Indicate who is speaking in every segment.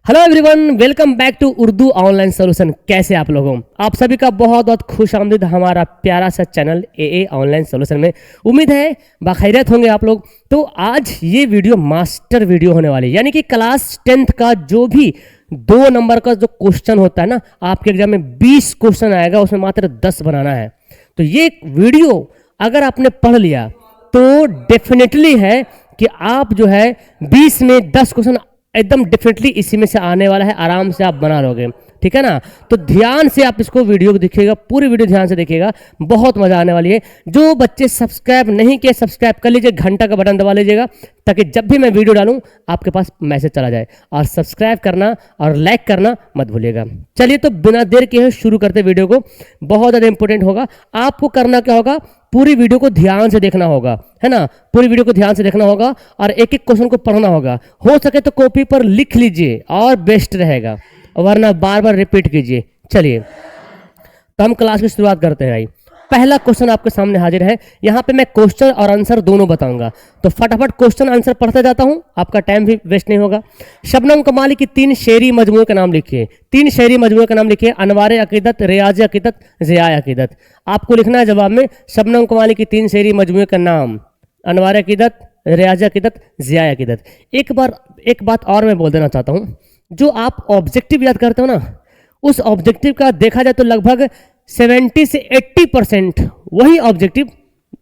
Speaker 1: Hello everyone, welcome back to Urdu online solution. कैसे आप लोगों? आप सभी का बहुत बहुत खुश आमदीद हमारा प्यारा सा चैनल ए ऑनलाइन सोल्यूशन में। उम्मीद है बाखैरियत होंगे आप लोग। तो आज ये वीडियो मास्टर वीडियो होने वाली है, यानी कि क्लास 10th का जो भी 2 नंबर का जो क्वेश्चन होता है ना, आपके एग्जाम में 20 क्वेश्चन आएगा, उसमें मात्र 10 बनाना है। तो ये वीडियो अगर आपने पढ़ लिया तो डेफिनेटली है कि आप जो है 20 में 10 क्वेश्चन एकदम डेफिनेटली इसी में से आने वाला है, आराम से आप बना लोगे। ठीक है ना? तो ध्यान से आप इसको वीडियो को देखिएगा, पूरी वीडियो ध्यान से देखिएगा, बहुत मजा आने वाली है। जो बच्चे सब्सक्राइब नहीं किए सब्सक्राइब कर लीजिए, घंटा का बटन दबा लीजिएगा ताकि जब भी मैं वीडियो डालूं आपके पास मैसेज चला जाए। और सब्सक्राइब करना और लाइक करना मत भूलिएगा। चलिए तो बिना देर के शुरू करते वीडियो को। बहुत ज़्यादा इंपॉर्टेंट होगा। आपको करना क्या होगा, पूरी वीडियो को ध्यान से देखना होगा, है ना? पूरी वीडियो को ध्यान से देखना होगा और एक एक क्वेश्चन को पढ़ना होगा। हो सके तो कॉपी पर लिख लीजिए और बेस्ट रहेगा, वरना बार बार रिपीट कीजिए। चलिए तो हम क्लास की शुरुआत करते हैं भाई। पहला क्वेश्चन आपके सामने हाजिर है। यहाँ पे मैं क्वेश्चन और आंसर दोनों बताऊंगा, तो फटाफट क्वेश्चन आंसर पढ़ते जाता हूँ, आपका टाइम भी वेस्ट नहीं होगा। शबनम कमाली की 3 शेरी मजमूए का नाम लिखिए। 3 शेरी मजमूए का नाम लिखिए। अनवार अकीदत, रियाज अकीदत, ज़िया अकीदत। आपको लिखना है जवाब में शबनम कमाली की 3 शेरी मजमूए का नाम, अनवार अकीदत, रियाज अकीदत, ज़िया अकीदत। एक बात और मैं बोल देना चाहता हूँ, जो आप ऑब्जेक्टिव याद करते हो ना, उस ऑब्जेक्टिव का देखा जाए तो लगभग 70 से 80% वही ऑब्जेक्टिव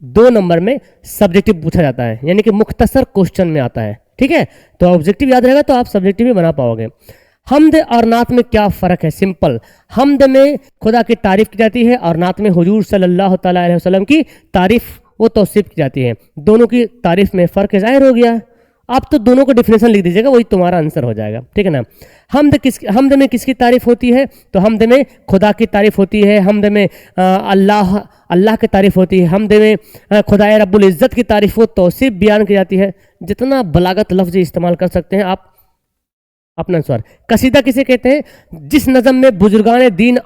Speaker 1: 2 नंबर में सब्जेक्टिव पूछा जाता है, यानी कि मुख्तसर क्वेश्चन में आता है। ठीक है? तो ऑब्जेक्टिव याद रहेगा तो आप सब्जेक्टिव भी बना पाओगे। हमद और नात में क्या फ़र्क है? सिंपल। हमद में खुदा की तारीफ की जाती है और नात में हुजूर सल्लल्लाहु तआला अलैहि वसल्लम की तारीफ वो तौसीफ की जाती है। दोनों की तारीफ में फ़र्क जाहिर हो गया। आप तो दोनों को डिफिनेशन लिख दीजिएगा, वही तुम्हारा आंसर हो जाएगा। ठीक है ना? हमद में किसकी तारीफ होती है? तो हमद में खुदा की तारीफ होती है। हमद में अल्लाह की तारीफ होती है। हमद में खुदाए रब्बुल इज़्ज़त की तारीफ व तौसीफ बयान की जाती है। जितना बलागत लफ्ज़ इस्तेमाल कर सकते हैं आप अपना अनुसार। कसीदा किसे कहते हैं? जिस नज़म में बुजुर्गान दीन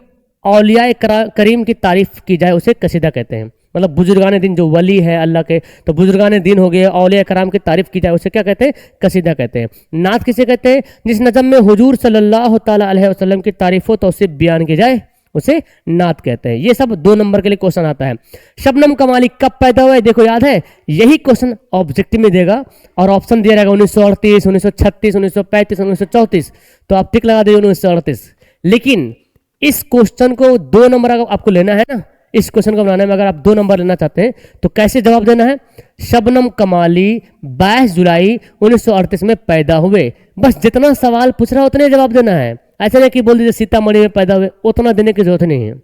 Speaker 1: औलिया करीम की तारीफ की जाए उसे कसीदा कहते हैं। मतलब बुजुर्गान दीन जो वली है अल्लाह के, तो बुजुर्गान दीन हो गए, औलिया कराम की तारीफ की जाए उसे क्या कहते हैं? कसीदा कहते हैं। नात किसे कहते हैं? जिस नज़म में हुजूर सल्लल्लाहु तआला अलैहि वसल्लम की तारीफ व तौसीफ बयान की जाए उसे नात कहते हैं। ये सब 2 नंबर के लिए क्वेश्चन आता है। शबनम कमाली कब पैदा हुआ है? देखो याद है, यही क्वेश्चन ऑब्जेक्टिव में देगा और ऑप्शन दिया रहेगा 1938, 1936, 1935, 1934। तो आप टिक लगा दीजिए 1938। लेकिन इस क्वेश्चन को 2 नंबर अगर आपको लेना है ना, इस क्वेश्चन को बनाने में अगर आप 2 नंबर लेना चाहते हैं तो कैसे जवाब देना है? शबनम कमाली 22 जुलाई 1938 में पैदा हुए। बस जितना सवाल पूछ रहा है उतने जवाब देना है। ऐसा नहीं कि बोल दीजिए सीतामढ़ी में पैदा हुए, उतना देने की जरूरत नहीं है।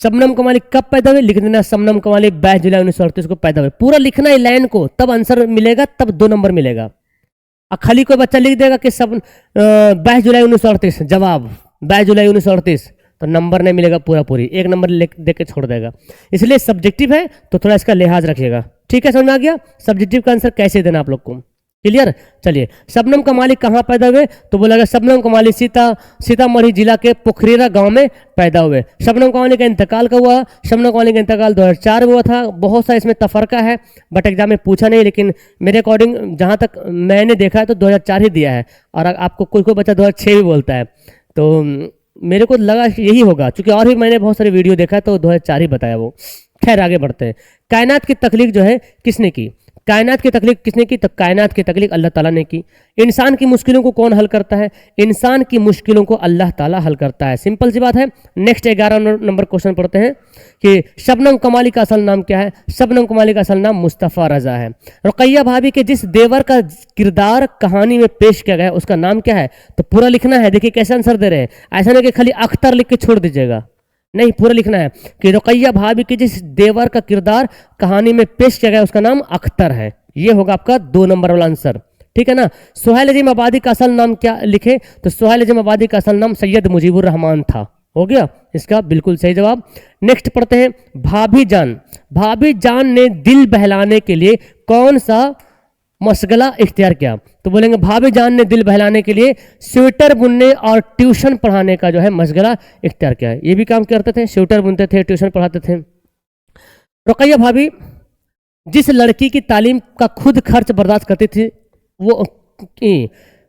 Speaker 1: शबनम कमाली कब पैदा हुए? लिख देना शबनम कमाली 22 जुलाई 1938 को पैदा हुए। पूरा लिखना है लाइन को, तब आंसर मिलेगा, तब 2 नंबर मिलेगा। और खाली कोई बच्चा लिख देगा कि 22 जुलाई 1938 जवाब 22 जुलाई 1938, तो नंबर नहीं मिलेगा पूरा पूरी, 1 नंबर दे के छोड़ देगा। इसलिए सब्जेक्टिव है तो थोड़ा इसका लिहाज रखिएगा। ठीक है, समझ में आ गया? सब्जेक्टिव का आंसर कैसे देना आप लोग को, क्लियर? चलिए, शबनम कमाली कहाँ पैदा हुए? तो बोला शबनम कमाली सीतामढ़ी जिला के पोखरेरा गांव में पैदा हुए। शबनम कमाली का इंतकाल कब हुआ? शबनम कमाली का इंतकाल 2004 में हुआ था। बहुत सा इसमें तफरका है, बट एग्जाम में पूछा नहीं, लेकिन मेरे अकॉर्डिंग जहाँ तक मैंने देखा है तो 2004 ही दिया है। और आपको कोई बच्चा 2006 भी बोलता है, तो मेरे को लगा यही होगा, क्योंकि और भी मैंने बहुत सारे वीडियो देखा है तो 2004 ही बताया वो। खैर आगे बढ़ते हैं। कायनात की तख्लीक जो है किसने की? कायनात की तख्लीक किसने की? तो कायनात की तख्लीक अल्लाह ताला ने की। इंसान की मुश्किलों को कौन हल करता है? इंसान की मुश्किलों को अल्लाह ताला हल करता है। सिंपल सी बात है। नेक्स्ट 11 नंबर क्वेश्चन पढ़ते हैं कि शबनम कमाली का असल नाम क्या है? शबनम कमाली का असल नाम मुस्तफ़ा रज़ा है। रुकैया भाभी के जिस देवर का किरदार कहानी में पेश किया गया उसका नाम क्या है? तो पूरा लिखना है। देखिए कैसे आंसर दे रहे हैं, ऐसा नहीं कि खाली अख्तर लिख के छोड़ दीजिएगा, नहीं, पूरा लिखना है कि रुकैया भाभी के जिस देवर का किरदार कहानी में पेश किया गया उसका नाम अख्तर है। ये होगा आपका 2 नंबर वाला आंसर। ठीक है ना? सुहेल अजीम आबादी का असल नाम क्या लिखे? तो सुहेल अजीम आबादी का असल नाम सैयद मुजीबुर रहमान था। हो गया इसका बिल्कुल सही जवाब। नेक्स्ट पढ़ते हैं। भाभी जान ने दिल बहलाने के लिए कौन सा मशगला इख्तियार किया? तो बोलेंगे भाभी जान ने दिल बहलाने के लिए स्वेटर बुनने और ट्यूशन पढ़ाने का जो है मशगला इख्तियार किया है। ये भी काम करते थे, स्वेटर बुनते थे, ट्यूशन पढ़ाते थे। रुकैया भाभी जिस लड़की की तालीम का खुद खर्च बर्दाश्त करती थी वो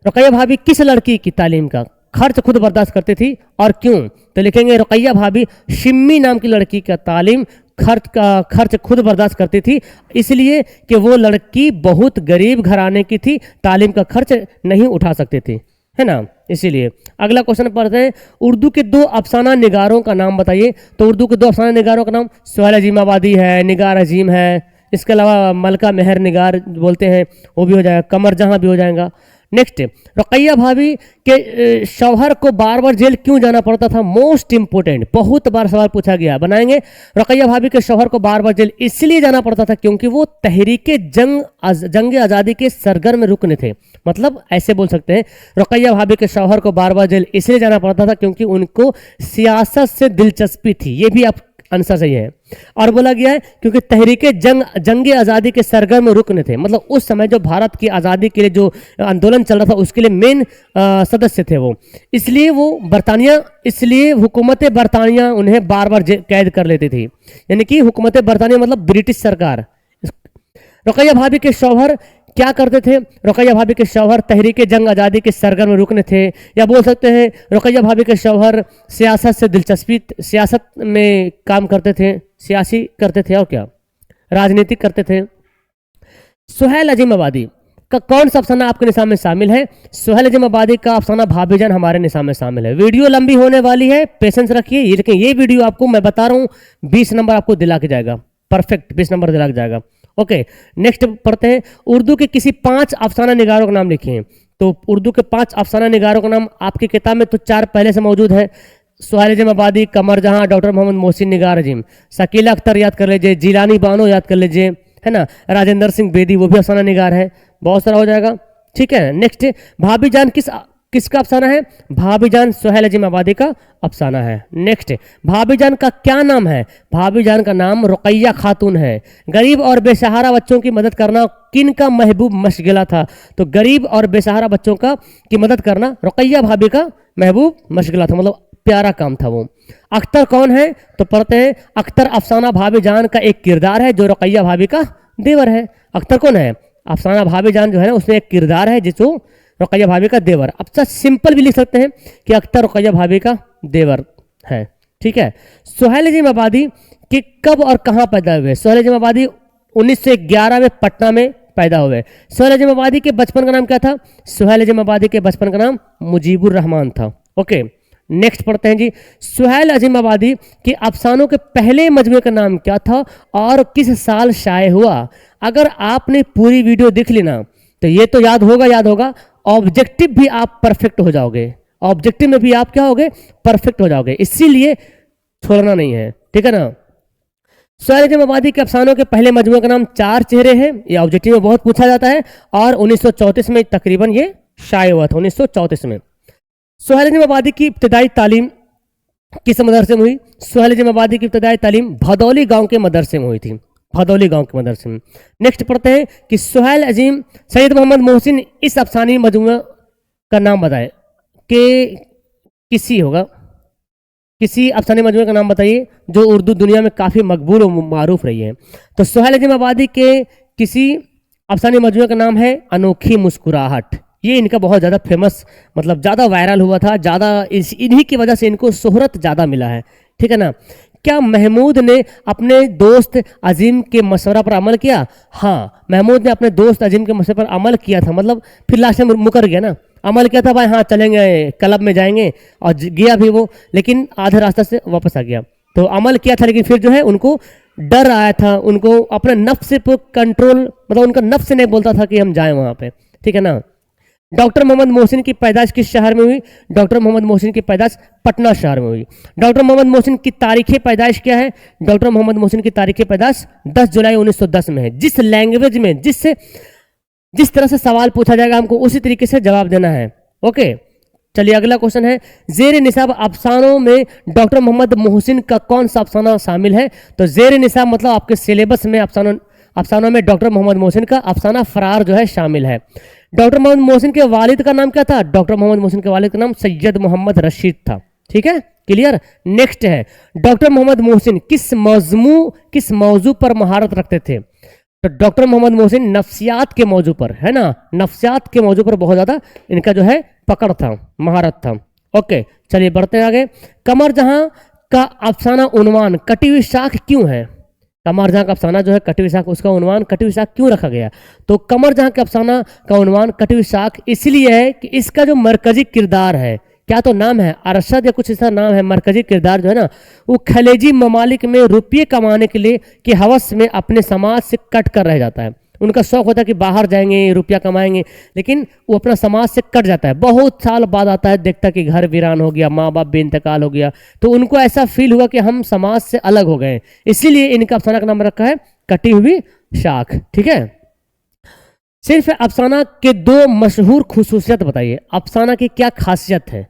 Speaker 1: रुकैया भाभी किस लड़की की तालीम का खर्च खुद बर्दाश्त करती थी और क्यों? तो लिखेंगे रुकैया भाभी शिम्मी नाम की लड़की का तालीम खर्च खुद बर्दाश्त करती थी, इसलिए कि वो लड़की बहुत गरीब घराने की थी, तालीम का खर्च नहीं उठा सकती थी, है ना, इसीलिए। अगला क्वेश्चन पढ़ते हैं, उर्दू के 2 अफसाना निगारों का नाम बताइए। तो उर्दू के 2 अफसाना निगारों का नाम सुहेल अजीम आबादी है, निगार अजीम है, इसके अलावा मलका मेहर निगार बोलते हैं, वो भी हो जाएगा, कमर जहां भी हो जाएगा। नेक्स्ट, रुकैया भाभी के शौहर को बार बार जेल क्यों जाना पड़ता था? मोस्ट इंपोर्टेंट, बहुत बार सवाल पूछा गया, बनाएंगे। रुकैया भाभी के शौहर को बार बार जेल इसलिए जाना पड़ता था क्योंकि वो तहरीके जंग आज़ादी के सरगर्म रुकन थे। मतलब ऐसे बोल सकते हैं, रुकैया भाभी के शौहर को बार बार जेल इसलिए जाना पड़ता था क्योंकि उनको सियासत से दिलचस्पी थी। ये भी आप आंसर सही है। और बोला गया है क्योंकि तहरीके जंग आज़ादी के सरगर्म रुकन थे, मतलब उस समय जो भारत की आज़ादी के लिए जो आंदोलन चल रहा था उसके लिए मेन सदस्य थे वो, इसलिए हुकूमत बरतानिया उन्हें बार बार कैद कर लेती थी, यानी कि हुकूमत बरतानिया मतलब ब्रिटिश सरकार। रुकैया भाभी के शौहर क्या करते थे? रुकैया भाभी के शौहर तहरीके जंग आज़ादी के सरगर्म रुकन थे, या बोल सकते हैं रुकैया भाभी के शौहर सियासत में काम करते थे, सियासी करते थे और क्या राजनीतिक करते थे। सुहेल अजीम आबादी का कौन सा अफसाना आपके निशान में शामिल है? सुहेल अजीम आबादी का अफसाना भाभीजान हमारे निशान में शामिल है। वीडियो लंबी होने वाली है, पेशेंस रखिए। ये लेकिन ये वीडियो आपको मैं बता रहा हूँ 20 नंबर आपको दिला के जाएगा, परफेक्ट 20 नंबर दिला के जाएगा। ओके, नेक्स्ट पढ़ते हैं, उर्दू के किसी 5 अफसाना निगारों का नाम लिखिए। तो उर्दू के 5 अफसाना निगारों का नाम आपकी किताब में तो 4 पहले से मौजूद है, सुहेल अजीम आबादी, कमर जहां, डॉक्टर मोहम्मद मोहसिन, निगार अजीम। शकीला अख्तर याद कर लीजिए, जिलानी बानो याद कर लीजिए, है ना, राजेंद्र सिंह बेदी वो भी अफसाना निगार है, बहुत सारा हो जाएगा। ठीक है, नेक्स्ट, भाभीजान किसका अफसाना है? भाभीजान सुहेल अजीम आबादी का अफसाना है। नेक्स्ट, भाभीजान का क्या नाम है? भाभीजान का नाम रुकैया खातून है। गरीब और बेसहारा बच्चों की मदद करना किन का महबूब मशगला था? तो गरीब और बेसहारा बच्चों की मदद करना रुकैया भाभी का महबूब मशगला था, मतलब प्यारा काम था वो। अख्तर कौन है? तो पढ़ते हैं, अख्तर अफसाना भाभीजान का एक किरदार है जो रुकैया भाभी का देवर है। अख्तर कौन है? अफसाना भाभीजान जो है ना उसमें एक किरदार है जिसको रुकैया भाभी का देवर। अब सच सिंपल भी लिख सकते हैं कि अख्तर रुकैया भाभी का देवर है। ठीक है, सुहेल अजीम आबादी के कब और कहाँ पैदा हुए? सुहेल अजीम आबादी 1911 में पटना में पैदा हुए। सुहेल अजीम आबादी के बचपन का नाम क्या था? सुहेल अजीम आबादी के बचपन का नाम मुजीबुर रहमान था। ओके, नेक्स्ट पढ़ते हैं जी, सुहेल अजीम आबादी के अफसानों के पहले मजमूए का नाम क्या था और किस साल शाये हुआ? अगर आपने पूरी वीडियो देख ली ना तो ये तो याद होगा, ऑब्जेक्टिव भी आप परफेक्ट हो जाओगे, ऑब्जेक्टिव में भी आप क्या होगे? परफेक्ट हो जाओगे, इसीलिए छोड़ना नहीं है। ठीक है ना। सुहेल अजीम आबादी के अफसानों के पहले मजमूए का नाम 4 चेहरे हैं, ये ऑब्जेक्टिव में बहुत पूछा जाता है और 1934 में तकरीबन ये शाये हुआ था, 1934 में। सुहेल अजीम आबादी की इब्तदाई तालीम किस मदरसे में हुई? सुहेल अजीम आबादी की इब्तदाई तालीम भदौली गांव के मदरसे में हुई थी, भदौली गांव के मदरसे में। नेक्स्ट पढ़ते हैं कि सुहेल अजीम सैयद मोहम्मद मोहसिन इस अफसानी मजमूआ का नाम बताए कि किसी अफसानी मजमूए का नाम बताइए जो उर्दू दुनिया में काफ़ी मकबूल और मारूफ रही है। तो सुहेल अजीम आबादी के किसी अफसानी मजमूए का नाम है अनोखी मुस्कुराहट। ये इनका बहुत ज़्यादा फेमस, मतलब ज़्यादा वायरल हुआ था, ज़्यादा इन्हीं की वजह से इनको शोहरत ज़्यादा मिला है। ठीक है ना। क्या महमूद ने अपने दोस्त अजीम के मशवरा पर अमल किया? हाँ, महमूद ने अपने दोस्त अजीम के मशवरे पर अमल किया था, मतलब फिर लास्ट में मुकर गया ना, अमल किया था भाई हाँ चलेंगे क्लब में जाएंगे, और गया भी वो, लेकिन आधे रास्ते से वापस आ गया। तो अमल किया था लेकिन फिर जो है उनको डर आया था, उनको अपने नफ्स से कंट्रोल, मतलब उनका नफ्स नहीं बोलता था कि हम जाएं वहाँ पे। ठीक है ना। डॉक्टर मोहम्मद मोहसिन की पैदाइश किस शहर में हुई? डॉक्टर मोहम्मद मोहसिन की पैदाइश पटना शहर में हुई। डॉक्टर मोहम्मद मोहसिन की तारीख पैदाइश क्या है? डॉक्टर मोहम्मद मोहसिन की तारीख पैदाइश 10 जुलाई 1910 में है। जिस लैंग्वेज में जिस तरह से सवाल पूछा जाएगा हमको उसी तरीके से जवाब देना है। ओके, चलिए अगला क्वेश्चन है, जेर निसाब अफसानों में डॉक्टर मोहम्मद मोहसिन का कौन सा अफसाना शामिल है? तो जेर निसाब मतलब आपके सिलेबस में अफसानों में डॉक्टर मोहम्मद मोहसिन का अफसाना फरार जो है शामिल है। डॉक्टर मोहम्मद मोहसिन के वालिद का नाम क्या था? डॉक्टर मोहम्मद मोहसिन के वालिद का नाम सैयद मोहम्मद रशीद था। ठीक है, क्लियर। नेक्स्ट है, डॉक्टर मोहम्मद मोहसिन किस मौजू पर महारत रखते थे? तो डॉक्टर मोहम्मद मोहसिन नफ्सियात के मौजू पर, है ना, नफ्सियात के मौजू पर बहुत ज़्यादा इनका जो है पकड़ था, महारत था। ओके, चलिए बढ़ते हैं आगे। कमर जहां का अफसाना उन्वान कटी हुई शाख क्यों है? कमर जहां का अफसाना जो है कटी हुई शाख, उसका उन्वान कटी हुई शाख क्यों रखा गया? तो कमर जहां के अफसाना का उन्वान कटी हुई शाख इसलिए है कि इसका जो मरकजी किरदार है, क्या तो नाम है अरशद या कुछ ऐसा नाम है, मरकजी किरदार जो है ना, वो खलेजी ममालिक में रुपये कमाने के लिए की हवस में अपने समाज से कट कर रह जाता है। उनका शौक होता है कि बाहर जाएंगे रुपया कमाएंगे, लेकिन वो अपना समाज से कट जाता है। बहुत साल बाद आता है, देखता है कि घर वीरान हो गया, माँ बाप बेइंतकाल हो गया, तो उनको ऐसा फील हुआ कि हम समाज से अलग हो गए, इसीलिए इनका अफसाना का नाम रखा है कटी हुई शाख। ठीक है, सिर्फ अफसाना के दो मशहूर खुसूसियत बताइए। अफसाना की क्या खासियत है?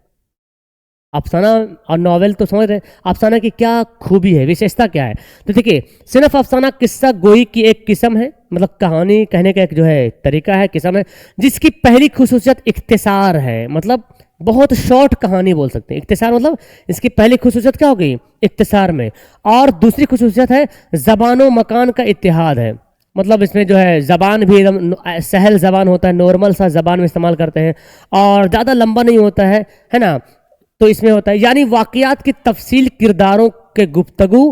Speaker 1: अफसाना और नॉवेल तो समझ रहे, अफसाना की क्या खूबी है, विशेषता क्या है? तो देखिए, सिर्फ अफसाना किस्सा गोई की एक किस्म है, मतलब कहानी कहने का एक जो है तरीका है, किस्म है, जिसकी पहली खुसूसियत इख्तिसार है, मतलब बहुत शॉर्ट कहानी बोल सकते हैं। इख्तिसार मतलब इसकी पहली खुसूसियत क्या हो गई? इख्तिसार में। और दूसरी खुसूसियत है ज़बान व मकान का इत्तिहाद है, मतलब इसमें जो है ज़बान भी एकदम सहल ज़बान होता है, नॉर्मल सा ज़बान में इस्तेमाल करते हैं, और ज़्यादा लंबा नहीं होता है ना, तो इसमें होता है यानी वाक़यात की तफसील किरदारों के गुफ्तगू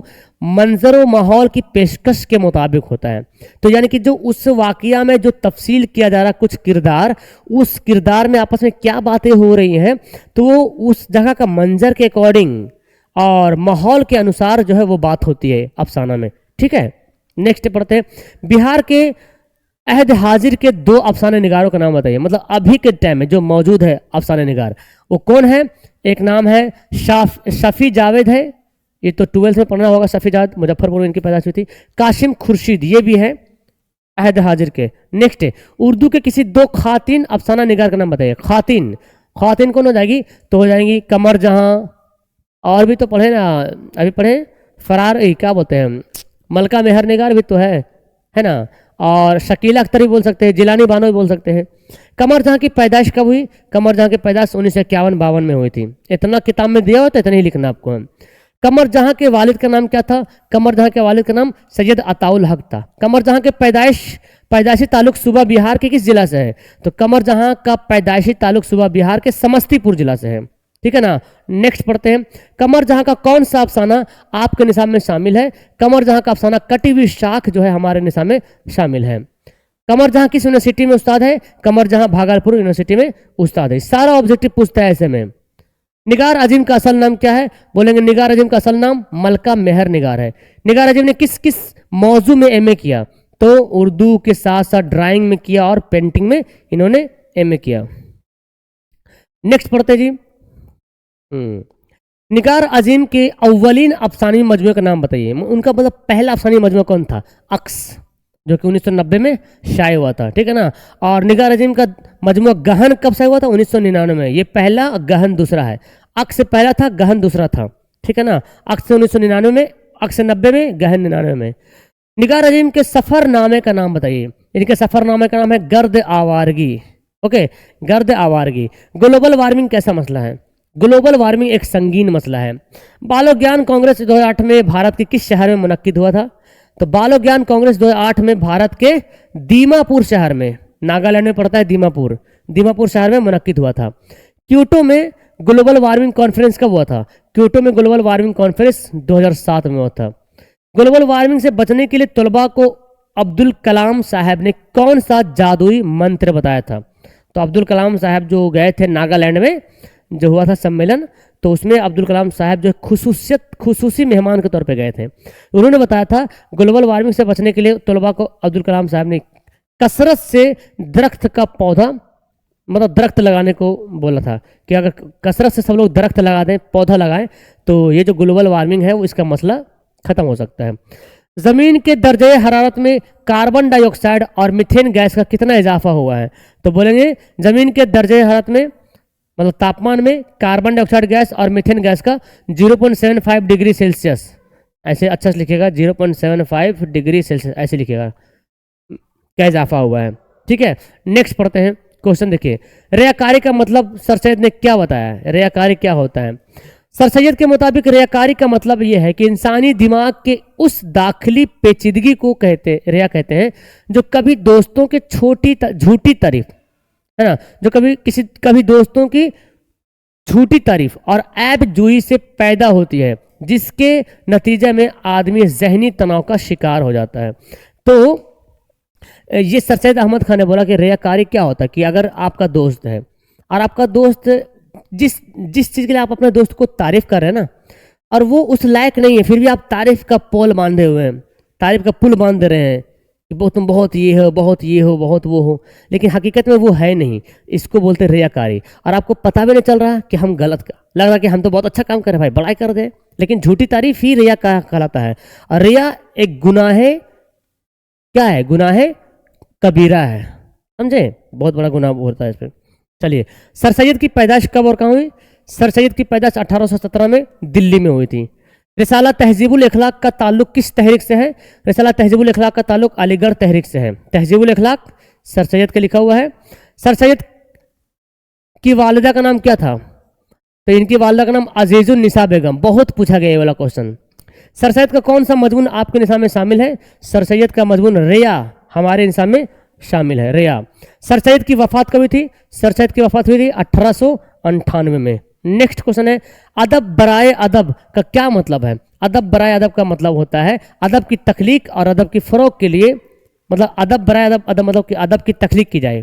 Speaker 1: मंजर व माहौल की पेशकश के मुताबिक होता है। तो यानी कि जो उस वाक़या में जो तफसील किया जा रहा कुछ किरदार, उस किरदार में आपस में क्या बातें हो रही हैं, तो वो उस जगह का मंजर के अकॉर्डिंग और माहौल के अनुसार जो है वो बात होती है अफसाना में। ठीक है, नेक्स्ट पढ़ते हैं। बिहार के अहद हाजिर के दो अफसाने निगारों का नाम बताइए, मतलब अभी के टाइम में जो मौजूद है अफसाने निगार, वो कौन है? एक नाम है शफी जावेद है, ये तो 12th में पढ़ना होगा। शफी जावेद मुजफ्फरपुर में इनकी पैदाइश हुई थी। काशिम खुर्शीद, ये भी है अहद हाजिर के। नेक्स्ट है उर्दू के किसी दो खातिन अफसाना निगार का नाम बताइए। खातिन, खातिन कौन हो जाएगी? तो हो जाएंगी कमर जहां, और भी तो पढ़े ना, अभी पढ़े फरार, क्या बोलते हैं, मलका मेहर निगार भी तो है ना, और शकीला अख्तर भी बोल सकते हैं, जिलानी बानो भी बोल सकते हैं। कमर जहां की पैदाइश कब हुई? कमर जहां की पैदाइश 1951-52 में हुई थी। इतना किताब में दिया हो तो इतना ही लिखना आपको है। कमर जहां के वालिद का नाम क्या था? कमर जहां के वालिद का नाम सैयद अताउल हक था। कमर जहां के पैदाइशी ताल्लुक सूबा बिहार के किस जिला से है? तो कमर जहां का पैदाइशी ताल्लुक सूबा बिहार के समस्तीपुर जिला से है। ठीक है ना, नेक्स्ट पढ़ते हैं। कमर जहां का कौन सा अफसाना आपके निसाब में शामिल है? कमर जहां का अफसाना कटी हुई शाख जो है हमारे निसाब में शामिल है। कमर जहां किस यूनिवर्सिटी में उस्ताद है? कमर जहां भागलपुर यूनिवर्सिटी में उस्ताद है। सारा ऑब्जेक्टिव पूछता है ऐसे में। निगार अजीम का असल नाम क्या है? बोलेंगे निगार अजीम का असल नाम मलका मेहर निगार है। निगार अजीम ने किस किस मौजू में एमए किया? तो उर्दू के साथ साथ ड्राइंग में किया और पेंटिंग में इन्होंने एमए किया। नेक्स्ट पढ़ते जी। निगार अजीम के अव्वलीन अफसानी मजमूए का नाम बताइए। उनका मतलब पहला अफसानी मजमूआ कौन था? अक्स, जो कि 1990 में शाये हुआ था। ठीक है ना, और निगार अजीम का मजमूआ गहन कब शाये हुआ था? 1999 में। ये पहला, गहन दूसरा है। अक्स से पहला था, गहन दूसरा था। ठीक है ना, अक्स 1999 में, अक्स 90 में, गहन 99 में। निगार अजीम के सफ़रनामे का नाम बताइए। इनके सफ़रनामे का नाम है गर्द आवारगी। ओके, गर्द आवारगी। ग्लोबल वार्मिंग कैसा मसला है? ग्लोबल वार्मिंग एक संगीन मसला है। बालो ज्ञान कांग्रेस 2008 में भारत के किस शहर में मुनक्किद हुआ था? तो बालो ज्ञान कांग्रेस 2008 में भारत के दीमापुर शहर में, नागालैंड में पड़ता है दीमापुर, दीमापुर शहर में मुनक्किद हुआ था। क्योटो में ग्लोबल वार्मिंग कॉन्फ्रेंस कब हुआ था? क्योटो में ग्लोबल वार्मिंग कॉन्फ्रेंस 2007 में हुआ था। ग्लोबल वार्मिंग से बचने के लिए तलबा को अब्दुल कलाम साहब ने कौन सा जादुई मंत्र बताया था? तो अब्दुल कलाम साहब जो गए थे नागालैंड में, जो हुआ था सम्मेलन, तो उसमें अब्दुल कलाम साहब जो खुसूसी मेहमान के तौर पे गए थे। उन्होंने बताया था ग्लोबल वार्मिंग से बचने के लिए तलबा को अब्दुल कलाम साहब ने कसरत से दरख्त का पौधा, मतलब दरख्त लगाने को बोला था कि अगर कसरत से सब लोग दरख्त लगा दें, पौधा लगाएं, तो ये जो ग्लोबल वार्मिंग है वो इसका मसला खत्म हो सकता है। ज़मीन के दर्जे हरारत में कार्बन डाइऑक्साइड और मीथेन गैस का कितना इजाफा हुआ है? तो बोलेंगे ज़मीन के दर्जे हरारत में, मतलब तापमान में, कार्बन डाइऑक्साइड गैस और मीथेन गैस का 0.75 डिग्री सेल्सियस, ऐसे अच्छा से लिखिएगा, 0.75 डिग्री सेल्सियस ऐसे लिखिएगा, क्या इजाफा हुआ है। ठीक है, नेक्स्ट पढ़ते हैं। क्वेश्चन देखिए, रियाकारी का मतलब सर सैयद ने क्या बताया है? रियाकारी क्या होता है? सर सैयद के मुताबिक रियाकारी का मतलब यह है कि इंसानी दिमाग के उस दाखिली पेचीदगी को रिया कहते हैं जो कभी दोस्तों के झूठी तारीफ, है ना, जो कभी दोस्तों की झूठी तारीफ और ऐब जुई से पैदा होती है, जिसके नतीजे में आदमी जहनी तनाव का शिकार हो जाता है। तो ये सर सैयद अहमद खान ने बोला कि रियाकारी क्या होता है कि अगर आपका दोस्त है और आपका दोस्त जिस चीज़ के लिए आप अपने दोस्त को तारीफ कर रहे हैं ना, और वो उस लायक नहीं है, फिर भी आप तारीफ का पोल बांधे हुए हैं, तारीफ का पुल बांध दे रहे हैं कि तुम बहुत ये हो, बहुत ये हो, बहुत वो हो, लेकिन हकीकत में वो है नहीं। इसको बोलते हैं रियाकारी। और आपको पता भी नहीं चल रहा कि हम गलत लग रहा कि हम तो बहुत अच्छा काम कर रहे हैं, भाई बड़ाई कर दे, लेकिन झूठी तारीफ ही रिया कहलाता है। और रिया एक गुनाह है, क्या है? गुनाह है कबीरा है, समझे, बहुत बड़ा गुनाह होता है इस पर। चलिए, सर सैयद की पैदाइश कब और कहाँ हुई? सर सैयद की पैदाइश 1817 में दिल्ली में हुई थी। रिसाला तहजीबुल इखलाक का ताल्लुक किस तहरीक से है? रिसाला तहजीबुल इखलाक का ताल्लुक अलीगढ़ तहरीक से है। तहजीबुल इखलाक सर सैयद के लिखा हुआ है। सर सैयद की वालिदा का नाम क्या था? तो इनकी वालिदा का नाम अजीजुन निसा बेगम। बहुत पूछा गया ये वाला क्वेश्चन। सर सैयद का कौन सा मजमून आपके निसाब में शामिल है? सर सैयद का मजमून रिया हमारे निसाब में शामिल है, रिया। सर सैयद की वफात कभी थी? सर सैयद की वफात हुई थी 1898 में। नेक्स्ट क्वेश्चन है, अदब बराए अदब का क्या मतलब है? अदब बराए अदब का मतलब होता है अदब की तख्लीक और अदब की फ़रोग के लिए, मतलब अदब बराए अदब, अदब मतलब कि अदब की तख्लीक की जाए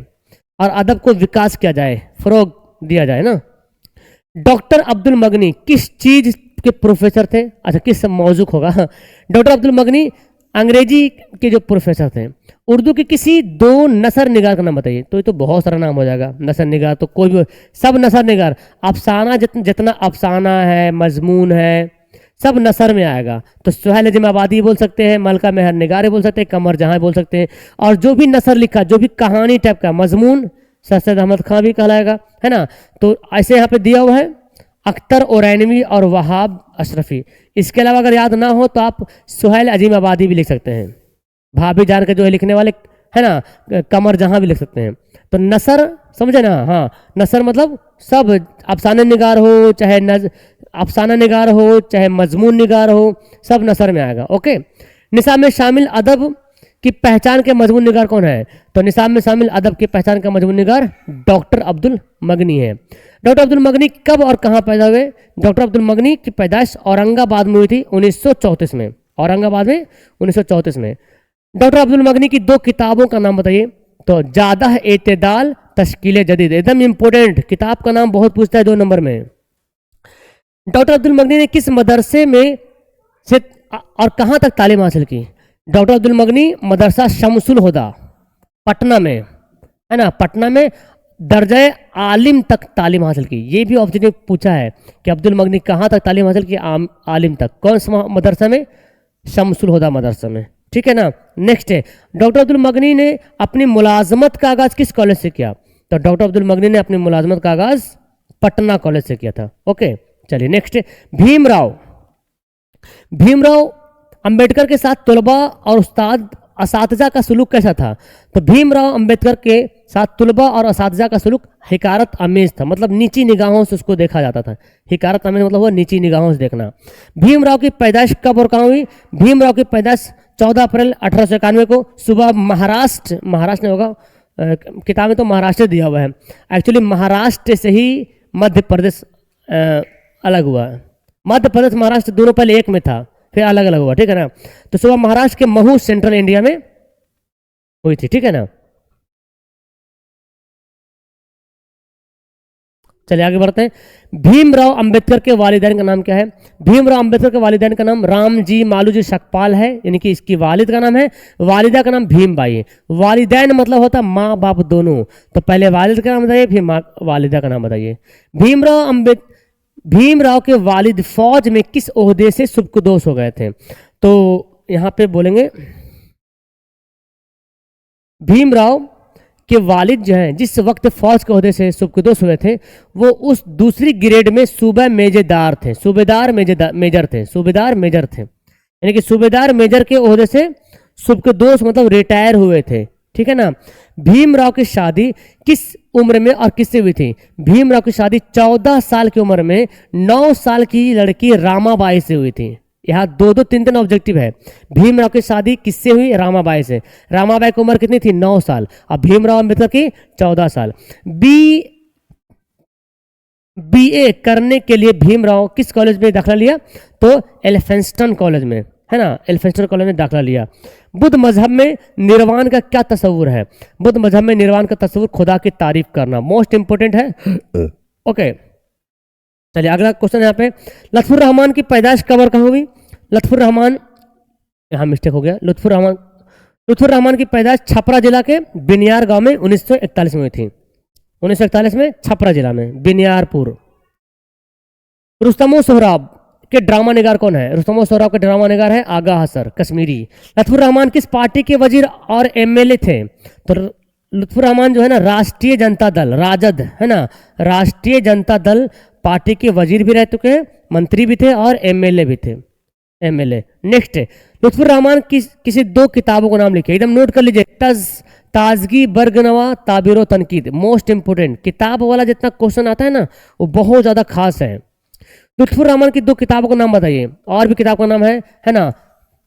Speaker 1: और अदब को विकास किया जाए, फ़रोग दिया जाए ना। डॉक्टर अब्दुल मगनी किस चीज़ के प्रोफेसर थे? अच्छा, किस मौजूद होगा? डॉक्टर अब्दुल मगनी अंग्रेजी के जो प्रोफेसर थे। उर्दू के किसी दो नसर निगार का नाम बताइए। तो ये तो बहुत सारा नाम हो जाएगा। नसर निगार तो कोई भी, सब नसर निगार, अफसाना जितना अफसाना है, मजमून है, सब नसर में आएगा। तो सुहैल अजीमाबादी बोल सकते हैं, मलका मेहर निगारे बोल सकते हैं, कमर जहां बोल सकते हैं। और जो भी नसर लिखा, जो भी कहानी टाइप का मजमून, सर सैयद अहमद खां भी कहलाएगा, है ना। तो ऐसे यहाँ पे दिया हुआ है अख्तर औरैनवी और वहाब अशरफी। इसके अलावा अगर याद ना हो तो आप सुहैल अजीमाबादी भी लिख सकते हैं, भाभी जान के जो है लिखने वाले, है ना, कमर जहां भी लिख सकते हैं। तो नसर समझे ना? हाँ, नसर मतलब सब अफसाना निगार हो, चाहे अफसाना निगार हो, चाहे मजमून निगार हो, सब नसर में आएगा। ओके। निसाब में शामिल अदब की पहचान के मजमून निगार कौन है? तो निसाब में शामिल अदब की पहचान का मजमून निगार डॉक्टर अब्दुल मगनी है। डॉक्टर अब्दुल मगनी कब और कहाँ पैदा हुए? डॉक्टर अब्दुल मगनी की पैदाइश औरंगाबाद में हुई थी 1934 में। औरंगाबाद में 1934 में। डॉक्टर अब्दुल मगनी की दो किताबों का नाम बताइए। तो जादा एतदाल तश्कील जदीद, एकदम इंपॉर्टेंट किताब का नाम बहुत पूछता है 2 नंबर में। डॉक्टर अब्दुल मगनी ने किस मदरसे में से और कहाँ तक तालीम हासिल की? डॉक्टर अब्दुल मगनी मदरसा शमसुल हुदा पटना में, है ना, पटना में दर्जा आलिम तक तालीम हासिल की। ये भी ऑप्शन में पूछा है कि अब्दुल मगनी कहाँ तक तालीम हासिल की? आलिम तक। कौन सा मदरसा में? शमसुल हुदा मदरसा में, ठीक है ना। नेक्स्ट है, डॉक्टर अब्दुल मगनी ने अपनी मुलाजमत का आगाज किस कॉलेज से किया? तो डॉक्टर अब्दुल मगनी ने अपनी मुलाजमत का आगाज पटना कॉलेज से किया था। ओके, चलिए नेक्स्ट है, भीमराव अंबेडकर के साथ तलबा और असातिज़ा का सलूक कैसा था? तो भीमराव अंबेडकर के साथ तलबा और असातिज़ा का सलूक हिकारत अमेज था, मतलब नीची निगाहों से उसको देखा जाता था। हिकारत अमेज मतलब हुआ नीची निगाहों से देखना। भीमराव की पैदाइश कब और कहाँ हुई? भीमराव की पैदाइश 14 अप्रैल 1891 को सुबह महाराष्ट्र में होगा, किताब में तो महाराष्ट्र दिया हुआ है, एक्चुअली महाराष्ट्र से ही मध्य प्रदेश अलग हुआ है। मध्य प्रदेश महाराष्ट्र दोनों पहले एक में था, फिर अलग अलग हुआ, ठीक है ना। तो सुबह महाराष्ट्र के महू सेंट्रल इंडिया में हुई थी, ठीक है ना। चलिए आगे बढ़ते हैं। भीमराव अंबेडकर के वालिदैन का नाम क्या है? भीमराव अंबेडकर के वालिदैन का नाम रामजी मालूजी शकपाल है, यानी कि इसकी वालिद का नाम है, वालिदा का नाम भीमबाई है। वालिदैन मतलब होता है माँ बाप दोनों। तो पहले वालिद का नाम बताइए, फिर माँ वालिदा का नाम बताइए। भीमराव के वालिद फौज में किस ओहदे से सुबकदोश हो गए थे? तो यहां पे बोलेंगे भीमराव के वालिद जो हैं जिस वक्त फौज के ओहदे से सुबकदोश हुए थे, वो उस दूसरी ग्रेड में सूबा मेजर थे, सूबेदार मेजर थे, यानी कि सूबेदार मेजर के ओहदे से सुबकदोश मतलब रिटायर हुए थे, ठीक है ना। भीमराव की शादी किस उम्र में और किससे हुई थी? भीमराव की शादी 14 साल की उम्र में 9 साल की लड़की रामाबाई से हुई थी। यहाँ दो दो तीन तीन ऑब्जेक्टिव है। भीमराव की शादी किससे हुई? रामाबाई से। रामाबाई की उम्र कितनी थी? 9 साल। और भीमराव अम्बेडकर की 14 साल। बीए करने के लिए भीमराव किस कॉलेज में दाखिला लिया? तो एल्फिंस्टन कॉलेज में, है ना, एल्फिंस्टन कॉलेज में दाखिला लिया। बुद्ध मजहब में निर्वाण का क्या तस्वुर है? बुद्ध मजहब में निर्वाण का तस्वुर खुदा की तारीफ करना, मोस्ट इंपोर्टेंट है। ओके, चलिए अगला क्वेश्चन यहाँ पे, लुत्फुर रहमान की पैदाइश कब और कहाँ हुई? लुत्फुर रहमान, यहाँ मिस्टेक हो गया, लुत्फुर रहमान की पैदाइश छपरा जिला के बिनियार गांव में 1941 में हुई थी। 1941 में छपरा जिला में बिनियारपुर। रुस्तमो सोहराब के ड्रामा निगार कौन है? रुस्तमो सोहराब के ड्रामा निगार है आगा हसर कश्मीरी। लुत्फुर रहमान किस पार्टी के वजीर और एमएलए थे? तो लुत्फुर रहमान जो है ना, राष्ट्रीय जनता दल, राजद, है ना, राष्ट्रीय जनता दल पार्टी के वजीर भी रह चुके हैं, मंत्री भी थे और एमएलए भी थे, एमएलए। नेक्स्ट, लुत्फुर रहमान किसी दो किताबों को नाम लिखिए, एकदम नोट कर लीजिए। ताजगी बरगनवा ताबिरो तनकीद, मोस्ट इंपोर्टेंट। किताब वाला जितना क्वेश्चन आता है ना, वो बहुत ज्यादा खास है। लुत्फुर रहमान की दो किताबों का नाम बताइए। और भी किताब का नाम है ना,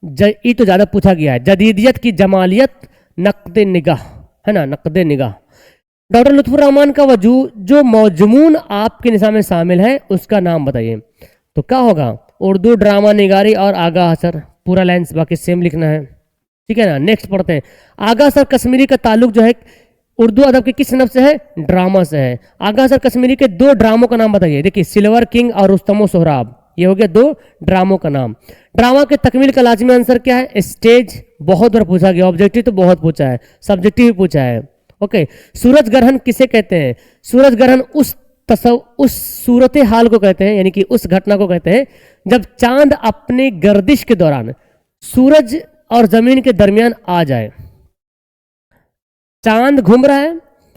Speaker 1: ये तो ज्यादा पूछा गया है, जदीदियत की जमालियत, नक्द निगाह, है ना, नक्द निगाह। डॉक्टर लुत्फुर रहमान का वजूद जो मौजमून आपके निसाब में शामिल है उसका नाम बताइए। तो क्या होगा? उर्दू ड्रामा निगारी और आगा हसर, पूरा लाइन्स बाकी सेम लिखना है, ठीक है ना। नेक्स्ट पढ़ते हैं। आगा हसर कश्मीरी का ताल्लुक जो है उर्दू अदब के किस सनफ से है? ड्रामा से है। आगा हसर कश्मीरी के दो ड्रामों का नाम बताइए। देखिए, सिल्वर किंग और रुस्तमो सोहराब, ये हो गया दो ड्रामों का नाम। ड्रामा के तकमील का लाजमी आंसर क्या है? स्टेज। बहुत बार पूछा गया, ऑब्जेक्टिव तो बहुत पूछा है, सब्जेक्टिव भी पूछा है। ओके, सूरज ग्रहण किसे कहते हैं? सूरज ग्रहण उस सूरत हाल को कहते हैं, यानी कि उस घटना को कहते हैं जब चांद अपने गर्दिश के दौरान सूरज और जमीन के दरमियान आ जाए। चांद घूम रहा है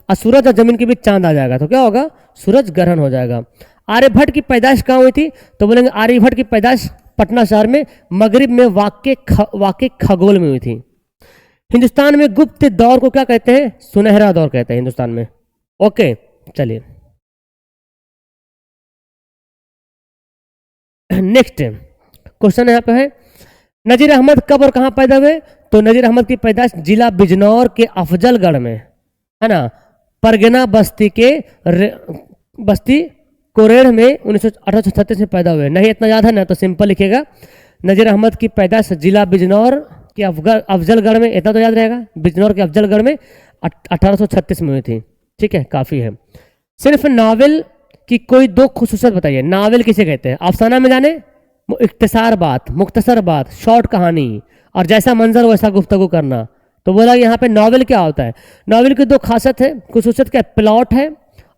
Speaker 1: और सूरज और जमीन के बीच चांद आ जाएगा तो क्या होगा? सूरज ग्रहण हो जाएगा। आर्यभट्ट की पैदाइश कहाँ हुई थी? तो बोलेंगे आर्यभट्ट की पैदाइश पटना शहर में मगरिब में वाक़े खगोल में हुई थी। हिंदुस्तान में गुप्त दौर को क्या कहते हैं? सुनहरा दौर कहते हैं हिंदुस्तान में। ओके, चलिए नेक्स्ट क्वेश्चन यहाँ पे है, नजीर अहमद कब और कहाँ पैदा हुए? तो नजीर अहमद की पैदाइश जिला बिजनौर के अफजलगढ़ में, है ना, परगना बस्ती कोरेड़ में 1836 में पैदा हुए। नहीं इतना याद है ना तो सिंपल लिखिएगा, नजीर अहमद की पैदाइश जिला बिजनौर के अफजलगढ़ में, इतना तो याद रहेगा, बिजनौर के अफजलगढ़ में 1836 में हुई थी। ठीक है, काफ़ी है। सिर्फ नावल की कोई दो खुसूसियत बताइए। नावल किसे कहते हैं? अफसाना में जाने, इख्तिसार बात, मुख्तसर बात, शॉर्ट कहानी और जैसा मंजर वैसा गुफ्तगू करना। तो बोला यहाँ पे नावल क्या होता है? नावल की दो खासियत है, खुसूसियत क्या? प्लॉट है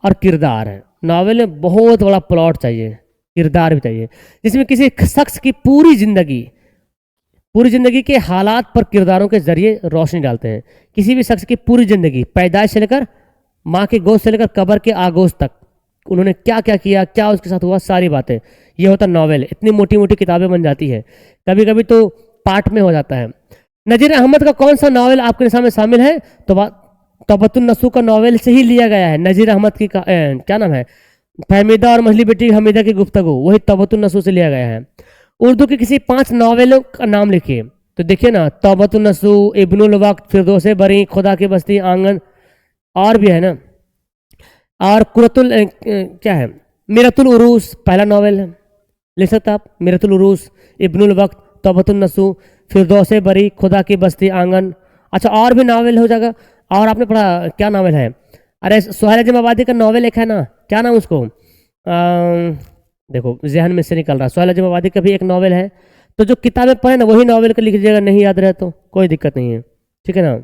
Speaker 1: और किरदार है। नावल में बहुत बड़ा प्लॉट चाहिए, किरदार भी चाहिए, जिसमें किसी शख्स की पूरी जिंदगी के हालात पर किरदारों के जरिए रोशनी डालते हैं। किसी भी शख्स की पूरी जिंदगी, पैदाइश से लेकर माँ के गोद से लेकर कब्र के आगोश तक, उन्होंने क्या क्या किया, क्या उसके साथ हुआ, सारी बातें, ये होता नावल। इतनी मोटी मोटी किताबें बन जाती है, कभी कभी तो पार्ट में हो जाता है। नजीर अहमद का कौन सा नावल आपके सामने शामिल है? तो तबतुन नसू का नावल से ही लिया गया है। नजीर अहमद की क्या नाम है? फहमीदा और मछली बेटी हमीदा की गुफ्तगू, वही तबतुन नसू से लिया गया है। उर्दू के किसी 5 नावलों का नाम लिखिए। तो देखिए ना, तबतुन नसू, इब्नुल वक्त, फिरदौस बरी, खुदा की बस्ती, आंगन, और भी है ना, और कुरतुल क्या है, मिरतुल उरूस पहला नावल है, लिख सकते आप। मिरतुल उरूस, इब्नुल वक्त, तबतुन नसू, फिरदौस बरी, खुदा की बस्ती, आंगन। अच्छा, और भी नावल हो जाएगा। और आपने पढ़ा क्या नावल है? अरे सुहेल अजम आबादी का नावल एक है ना, क्या नाम उसको, देखो जहन में से निकल रहा, सुहेल अजम आबादी का भी एक नावल है। तो जो किताबें पढ़े ना वही नावल का लिख दीजिएगा, नहीं याद रहे तो कोई दिक्कत नहीं है, ठीक है ना।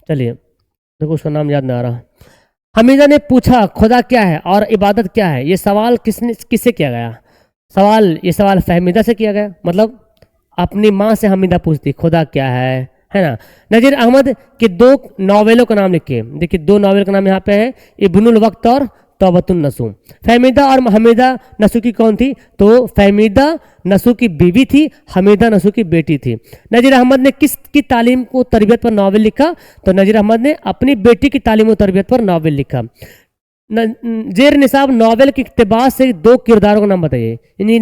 Speaker 1: चलिए देखो, उसका नाम याद नहीं आ रहा। हमीदा ने पूछा खुदा क्या है और इबादत क्या है? ये सवाल किससे किया गया? ये सवाल फहमीदा से किया गया, मतलब अपनी माँ से हमीदा पूछती खुदा क्या है ना। नजीर अहमद के 2 नावलों का नाम लिखिए। देखिए 2 नावल का नाम यहाँ पे है, इब्नुल वक्त और तौबतुन नसू। फहमीदा और हमीदा नसू की कौन थी? तो फहमीदा नसू की बीवी थी, हमीदा नसू की बेटी थी। नजीर अहमद ने किसकी तालीम को तरबियत पर नावल लिखा? तो नजीर अहमद ने अपनी बेटी की तालीम और तरबियत पर नावल लिखा। जेर निसाब नावल के इक़्तिबास से दो किरदारों का नाम बताइए। यानी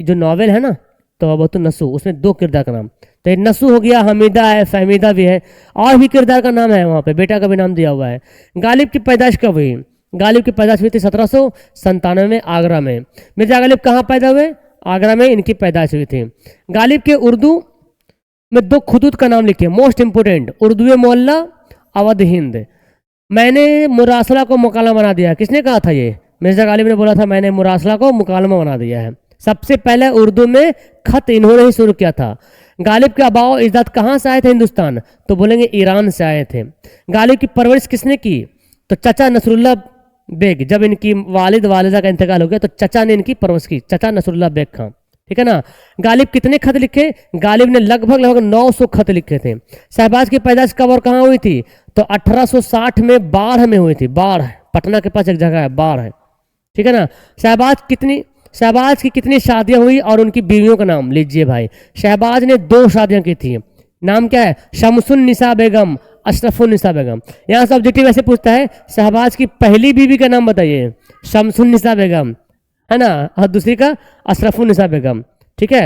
Speaker 1: जो नावल है ना तौबतुन नसू, उसमें दो किरदार का नाम, तो नसू हो गया, हमीदा है, फहमीदा भी है, और भी किरदार का नाम है, वहाँ पे बेटा का भी नाम दिया हुआ है। गालिब की पैदाइश कब हुई? गालिब की पैदाइश हुई थी 1797 में आगरा में। मिर्जा गालिब कहाँ पैदा हुए? आगरा में इनकी पैदाइश हुई थी। गालिब के उर्दू में दो खुतूत का नाम लिखिए, मोस्ट इंपोर्टेंट। उर्दू मोहल्ला, अवध हिंद। मैंने मुरासला को मुकालमा बना दिया, किसने कहा था ये? मिर्जा गालिब ने बोला था मैंने मुरासला को मुकालमा बना दिया है। सबसे पहले उर्दू में खत इन्होंने ही शुरू किया था। गालिब के आबाओ इज़्ज़त कहाँ से आए थे हिंदुस्तान? तो बोलेंगे ईरान से आए थे। गालिब की परवरिश किसने की? तो चचा नसरुल्लाह बेग। जब इनकी वालिदा का इंतकाल हो गया तो चचा ने इनकी परवरिश की, चचा नसरुल्लाह बेग खां, ठीक है ना। गालिब कितने खत लिखे? गालिब ने लगभग 900 खत लिखे थे। शहबाज की पैदाइश कब और कहाँ हुई थी? तो 1860 में बाढ़ में हुई थी। बाढ़, पटना के पास एक जगह है, बाढ़ है, ठीक है ना। शहबाज की कितनी शादियां हुई और उनकी बीवियों का नाम लीजिए भाई। शहबाज ने 2 शादियां की थी। नाम क्या है? शमसुन निसा बेगम, अशरफुन निसा बेगम। यहाँ से ऑब्जेक्टिव ऐसे पूछता है शहबाज की पहली बीवी का नाम बताइए, शमसुन निसा बेगम, है ना, और दूसरी का अशरफुन निसा बेगम, ठीक है।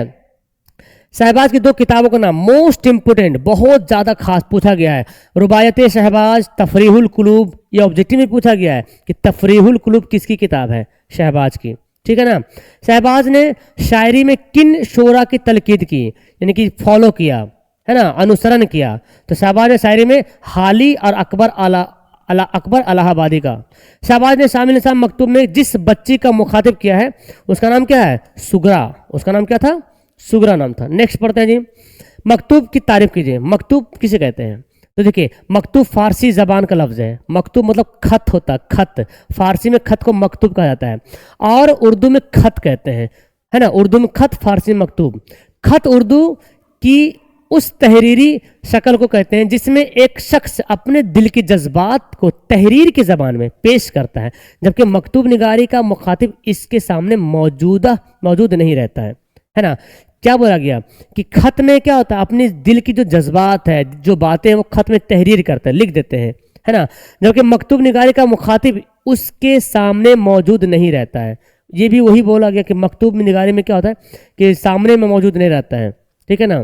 Speaker 1: शहबाज की 2 किताबों का नाम, मोस्ट इंपोर्टेंट, बहुत ज़्यादा खास पूछा गया है। रुबायत शहबाज, तफरीहुल कुलूब। ये ऑब्जेक्टिव में पूछा गया है कि तफरीहुल कुलूब किसकी किताब है? शहबाज की, ठीक है ना। शहबाज ने शायरी में किन शोरा की तलकीद की, यानी कि फॉलो किया, है ना, अनुसरण किया? तो शहबाज ने शायरी में हाली और अकबर अलाहाबादी का। शहबाज ने शामिल निसाब मकतूब में जिस बच्ची का मुखातिब किया है उसका नाम क्या है? सुगरा। उसका नाम क्या था? सुगरा नाम था। नेक्स्ट पढ़ते हैं जी। मकतूब की तारीफ कीजिए। मकतूब किसे कहते हैं? तो देखिए मकतूब फारसी जबान का लफ्ज़ है। मकतूब मतलब खत होता है, खत। फारसी में खत को मकतूब कहा जाता है और उर्दू में खत कहते हैं, है ना। उर्दू में खत, फारसी में मकतूब। खत उर्दू की उस तहरीरी शक्ल को कहते हैं जिसमें एक शख्स अपने दिल के जज्बात को तहरीर की ज़बान में पेश करता है, जबकि मकतूब निगारी का मुखातिब इसके सामने मौजूद नहीं रहता है ना। क्या बोला गया कि खत में क्या होता है? अपने दिल की जो जज्बात है, जो बातें हैं, वो खत में तहरीर करते हैं, लिख देते हैं, है ना। जबकि मकतूब निगारी का मुखातिब उसके सामने मौजूद नहीं रहता है। ये भी वही बोला गया कि मकतूब निगारी में क्या होता है कि सामने में मौजूद नहीं रहता है, ठीक है ना।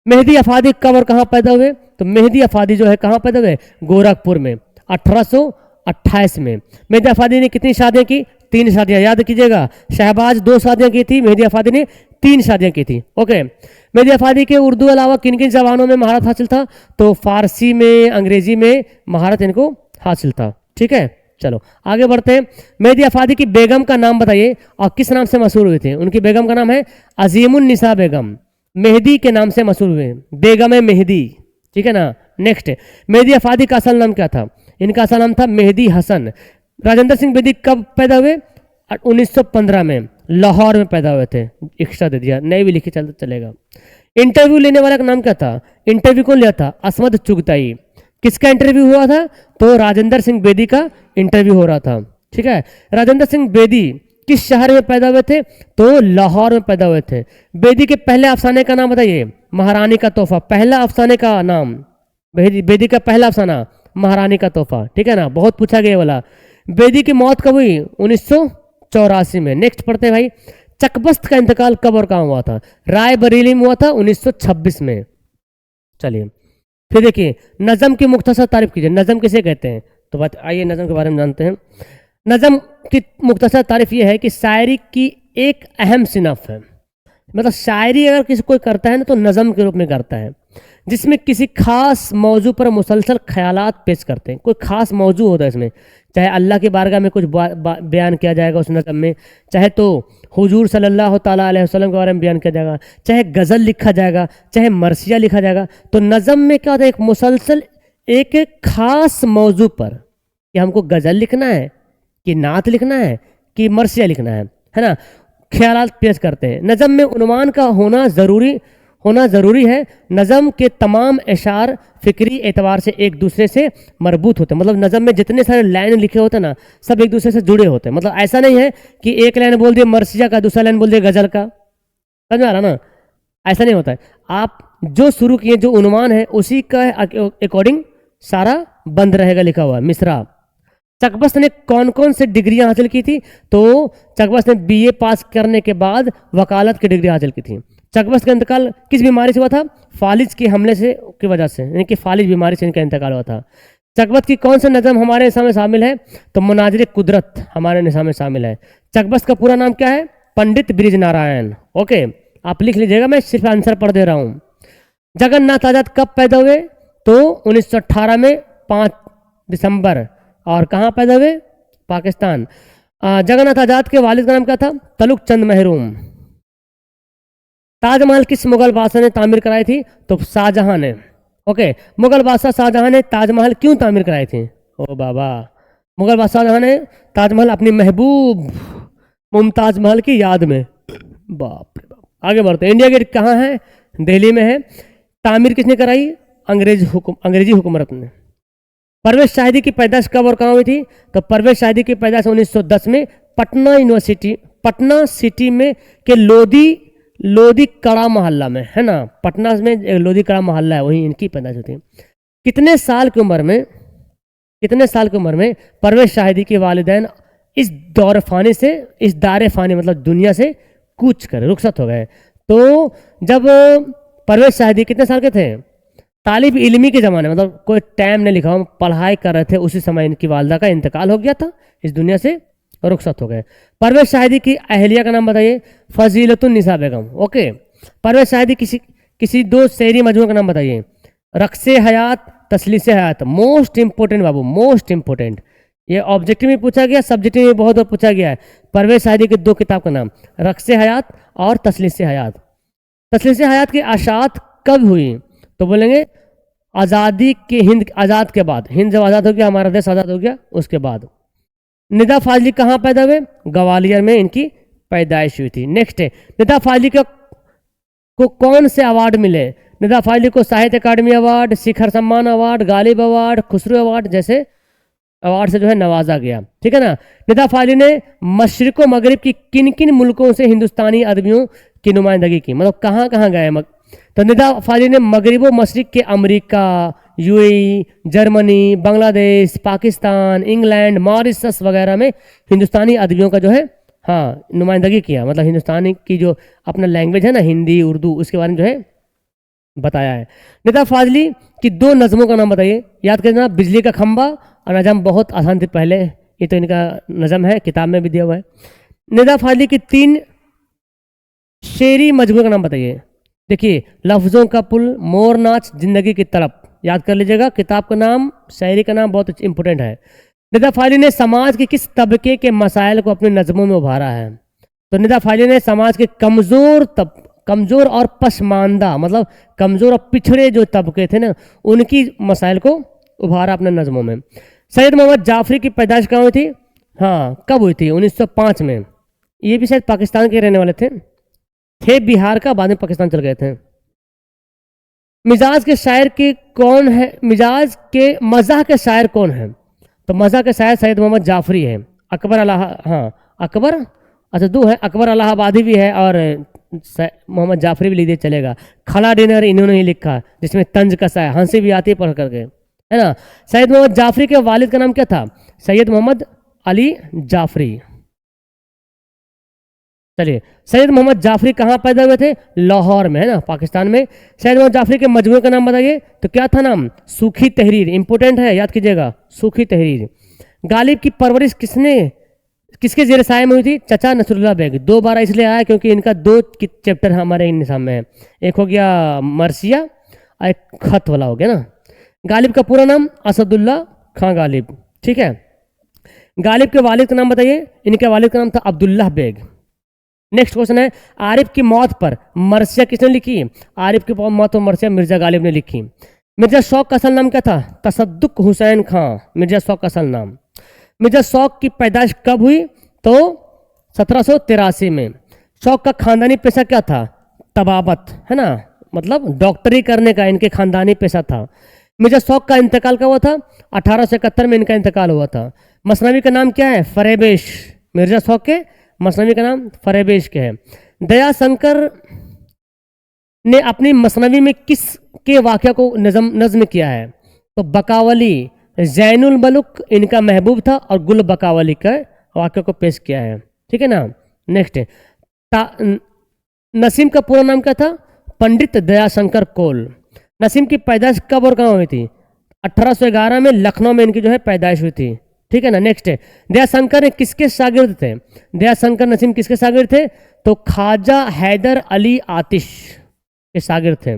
Speaker 1: मेहदी अफादी कब और कहाँ पैदा हुए? तो मेहदी अफादी जो है कहाँ पैदा हुए? गोरखपुर में 1828 में। मेहदी अफादी ने कितनी शादियाँ की? 3 शादियाँ, याद कीजिएगा। शहबाज 2 शादियाँ की थी, मेहदी अफादी ने 3 शादियाँ की थी। ओके, मेहदी अफादी के उर्दू अलावा किन किन जबानों में महारत हासिल था? तो फारसी में, अंग्रेजी में महारत इनको हासिल था, ठीक है। चलो आगे बढ़ते हैं। मेहदी अफादी की बेगम का नाम बताइए और किस नाम से मशहूर हुए थे? उनकी बेगम का नाम है अजीमुन निसा बेगम। मेहदी के नाम से मशहूर हुए, बेगम है मेहदी, ठीक है ना। नेक्स्ट, मेहदी अफादी का असल नाम क्या था? इनका असल नाम था मेहदी हसन। राजेंद्र सिंह बेदी कब पैदा हुए? 1915 में लाहौर में पैदा हुए थे। एक्स्ट्रा दे दिया, नहीं भी लिखी चलेगा। इंटरव्यू लेने वाला का नाम क्या था? इंटरव्यू कौन लिया था? असमद चुगताई। किसका इंटरव्यू हुआ था? तो राजेंद्र सिंह बेदी का इंटरव्यू हो रहा था, ठीक है। राजेंद्र सिंह बेदी किस शहर में पैदा हुए थे? तो लाहौर में पैदा हुए थे। बेदी के पहले अफसाने का नाम बताइए। महारानी का तोहफा, पहला अफसाने का नाम। बेदी का पहला अफसाना महारानी का तोहफा, ठीक है ना, बहुत पूछा गया वाला। बेदी की मौत कब हुई? 1984 में। नेक्स्ट पढ़ते हैं भाई। चकबस्त का इंतकाल कब और कहाँ हुआ था? रायबरेली में हुआ था 1926 में। चलिए फिर देखिए, नज़म की मुख्तसर तारीफ कीजिए। नज़म किसे कहते हैं? तो बात आइए नज़म के बारे में जानते हैं। नज़म की मुख्तसर तारीफ ये है कि शायरी की एक अहम सिनफ है। मतलब शायरी अगर किसी कोई करता है ना तो नज़म के रूप में करता है, जिसमें किसी खास मौजू पर मुसलसल ख्यालात पेश करते हैं। कोई खास मौजू होता है इसमें, चाहे अल्लाह की बारगाह में कुछ बयान किया जाएगा उस नज़म में, चाहे तो हुजूर सल्लल्लाहु ताला अलैहि वसल्लम के बारे में बयान किया जाएगा, चाहे गज़ल लिखा जाएगा, चाहे मरसिया लिखा जाएगा। तो नज़म में क्या होता है? एक मुसलसल एक खास मौजू पर कि हमको गज़ल लिखना है कि नात लिखना है कि मरसिया लिखना है ना, ख्यालात पेश करते हैं। नज़म में उन्वान का होना ज़रूरी होना ज़रूरी है। नज़म के तमाम इशार फिक्री एतबार से एक दूसरे से मरबूत होते हैं, मतलब नज़म में जितने सारे लाइन लिखे होते हैं ना, सब एक दूसरे से जुड़े होते हैं। मतलब ऐसा नहीं है कि एक लाइन बोल दिए मर्सिया का, दूसरा लाइन बोल दिए गज़ल का, समझ में आ रहा ना? ऐसा नहीं होता है। आप जो शुरू किए, जो उन्वान है उसी का अकॉर्डिंग सारा बंद रहेगा लिखा हुआ मिसरा। चकबस्त ने कौन कौन से डिग्रियां हासिल की थी? तो चकबस्त ने बीए पास करने के बाद वकालत की डिग्री हासिल की थी। चकबस्त का इंतकाल किस बीमारी से हुआ था? फालिज के हमले से की वजह से, यानी कि फालिज बीमारी से इनका इंतकाल हुआ था। चकबस्त की कौन सा नज़म हमारे निसाब में शामिल है? तो मुनाजिर कुदरत हमारे निसाब में शामिल है। चकबस्त का पूरा नाम क्या है? पंडित ब्रिज नारायण। ओके, आप लिख लीजिएगा, मैं सिर्फ आंसर पढ़ दे रहा हूँ। जगन्नाथ आजाद कब पैदा हुए? तो 1918 में 5 दिसंबर। और कहाँ पैदा हुए? पाकिस्तान। जगन्नाथ आजाद के वालिद का नाम क्या था? तलुक चंद महरूम। ताजमहल किस मुगल बादशाह ने तामीर कराई थी? तो शाहजहां ने। ओके, मुगल बादशाह शाहजहां ने ताजमहल क्यों तामीर कराई थी? ओ बाबा, मुगल बादशाह शाहजहां ने ताजमहल अपनी महबूब मुमताज महल की याद में। बाप रे बाप। आगे बढ़ते हैं। इंडिया गेट कहाँ है? दिल्ली में है। तामीर किसने कराई? अंग्रेजी हुकूमत ने। परवेज शाहिदी की पैदाइश कब और कहाँ हुई थी? तो परवेज शाहिदी की पैदाइश 1910 में पटना यूनिवर्सिटी, पटना सिटी में के लोधी कड़ा मोहल्ला में, है ना? पटना में लोधी कड़ा मोहल्ला है, वहीं इनकी पैदाइश होती है। कितने साल की उम्र में परवेज शाहिदी के वालिदैन इस दार फानी मतलब दुनिया से कूच कर रुखसत हो गए? तो जब परवेज शाहिदी कितने साल के थे? तालिब इल्मी के ज़माने, मतलब कोई टाइम नहीं लिखा, हम पढ़ाई कर रहे थे, उसी समय इनकी वालदा का इंतकाल हो गया था, इस दुनिया से रुखसत हो गए। परवेज शाहिदी की अहलिया का नाम बताइए। फजीलतुन्निसा बेगम। ओके, परवेज शाहिदी किसी 2 शेरी मजमू का नाम बताइए। रक्से हयात, तसलीसे हयात। मोस्ट इंपोर्टेंट बाबू, मोस्ट इंपोर्टेंट। ये ऑब्जेक्टिव में पूछा गया, सब्जेक्टिव में बहुत बार पूछा गया है। परवेज शाहिदी की 2 किताब का नाम, रक्से हयात और तसलीसे हयात। तसलीसे हयात की आशात कब हुई? तो बोलेंगे आज़ादी के हिंद आज़ाद के बाद, हिंद जब आज़ाद हो गया, हमारा देश आज़ाद हो गया, उसके बाद। निदा फाजली कहाँ पैदा हुए? ग्वालियर में इनकी पैदाइश हुई थी। नेक्स्ट है, निदा फाजली को कौन से अवार्ड मिले? निदा फाजली को साहित्य अकादमी अवार्ड, शिखर सम्मान award, Ghalib award, Khusro award जैसे अवार्ड से जो है नवाजा गया। ठीक है ना? निदा फाजली ने मशरिक व मगरिब की किन किन मुल्कों से हिंदुस्तानी अदबियों की नुमाइंदगी की? मतलब कहाँ कहाँ गए? तो निदा फाजली ने मगरिब व मशरिक के America, UAE, Germany, Bangladesh, Pakistan, England, Mauritius वगैरह में हिंदुस्तानी अदबियों का जो है नुमाइंदगी किया। मतलब हिंदुस्तानी की जो अपना लैंग्वेज है ना, हिंदी उर्दू, उसके बारे में जो है बताया है। निदा फाजली की 2 नज़मों का नाम बताइए। याद करना, बिजली का खंबा और नज़म बहुत आसान थी पहले, ये तो इनका नज़म है, किताब में भी दिया हुआ है। निदा फाजली की 3 शेरी मजमू का नाम बताइए। देखिए, लफ्ज़ों का पुल, मोर नाच, जिंदगी की तड़प। याद कर लीजिएगा, किताब का नाम, शायरी का नाम बहुत इंपॉर्टेंट है। निदा फाजली ने समाज के किस तबके के मसाइल को अपने नज़मों में उभारा है? तो निदा फाजली ने समाज के कमज़ोर और पसमानदा, मतलब कमज़ोर और पिछड़े जो तबके थे ना, उनकी मसाइल को उभारा अपने नज़मों में। सैयद मोहम्मद जाफरी की पैदाइश कहाँ हुई थी? हाँ, कब हुई थी? 1905 में। ये भी शायद पाकिस्तान के रहने वाले थे बिहार का, बाद में पाकिस्तान चल गए थे। मिजाज के शायर के कौन है? मज़ाह के शायर कौन है? तो मज़ाह के शायर सैयद मोहम्मद जाफरी है। अकबर, अच्छा 2 है, अकबर इलाहाबादी भी है और मोहम्मद जाफरी भी लीजिए चलेगा। खला डिनर इन्होंने ही लिखा, जिसमें तंज कसा है, हंसी भी आती है पढ़ करके, है ना? सैयद मोहम्मद जाफरी के वालिद का नाम क्या था? सैयद मोहम्मद अली जाफरी। चलिए, सैयद मोहम्मद जाफरी कहाँ पैदा हुए थे? लाहौर में, है ना, पाकिस्तान में। सैयद मोहम्मद जाफरी के मजमूए का नाम बताइए। तो क्या था नाम? सूखी तहरीर। इंपोर्टेंट है, याद कीजिएगा, सूखी तहरीर। गालिब की परवरिश किसके जेर साये में हुई थी? चचा नसरुल्लाह बेग। 2 बार इसलिए आया क्योंकि इनका 2 चैप्टर हमारे निसाब में है। एक हो गया मरसिया और एक खत वाला हो गया ना। गालिब का पूरा नाम असदुल्ला खां गालिब। ठीक है, गालिब के वालिद का नाम बताइए। इनके वालिद का नाम था अब्दुल्लाह बेग। नेक्स्ट क्वेश्चन है, आरिफ की मौत पर मरसिया किसने लिखी? आरिफ की मौत पर मरसिया मिर्जा गालिब ने लिखी। मिर्जा शौक का असल नाम क्या था? तसद्दुक हुसैन खां, मिर्जा शौक का असल नाम। मिर्जा शौक की पैदाइश कब हुई? तो 1783 में। शौक का खानदानी पेशा क्या था? तबाबत, है ना, मतलब डॉक्टरी करने का इनके खानदानी पेशा था। मिर्जा शौक का इंतकाल कब हुआ था? 1871 में इनका इंतकाल हुआ था। मसनवी का नाम क्या है? फरेबेश। मिर्जा शौक के मसनवी का नाम फरेबेश के है। दया शंकर ने अपनी मसनवी में किस के वाक़या को नज्म किया है? तो बकावली, जैनुल मलुक इनका महबूब था और गुल बकावली का वाक़या को पेश किया है। ठीक है ना। नेक्स्ट नसीम का पूरा नाम क्या था? पंडित दयाशंकर कोल। नसीम की पैदाइश कब और कहाँ हुई थी? 1811 में लखनऊ में इनकी जो है पैदाइश हुई थी। ठीक है ना। नेक्स्ट दयाशंकर किसके शागिर्द थे? दयाशंकर नसीम किसके शागिर्द थे? तो ख्वाजा हैदर अली आतिश के शागिर्द थे।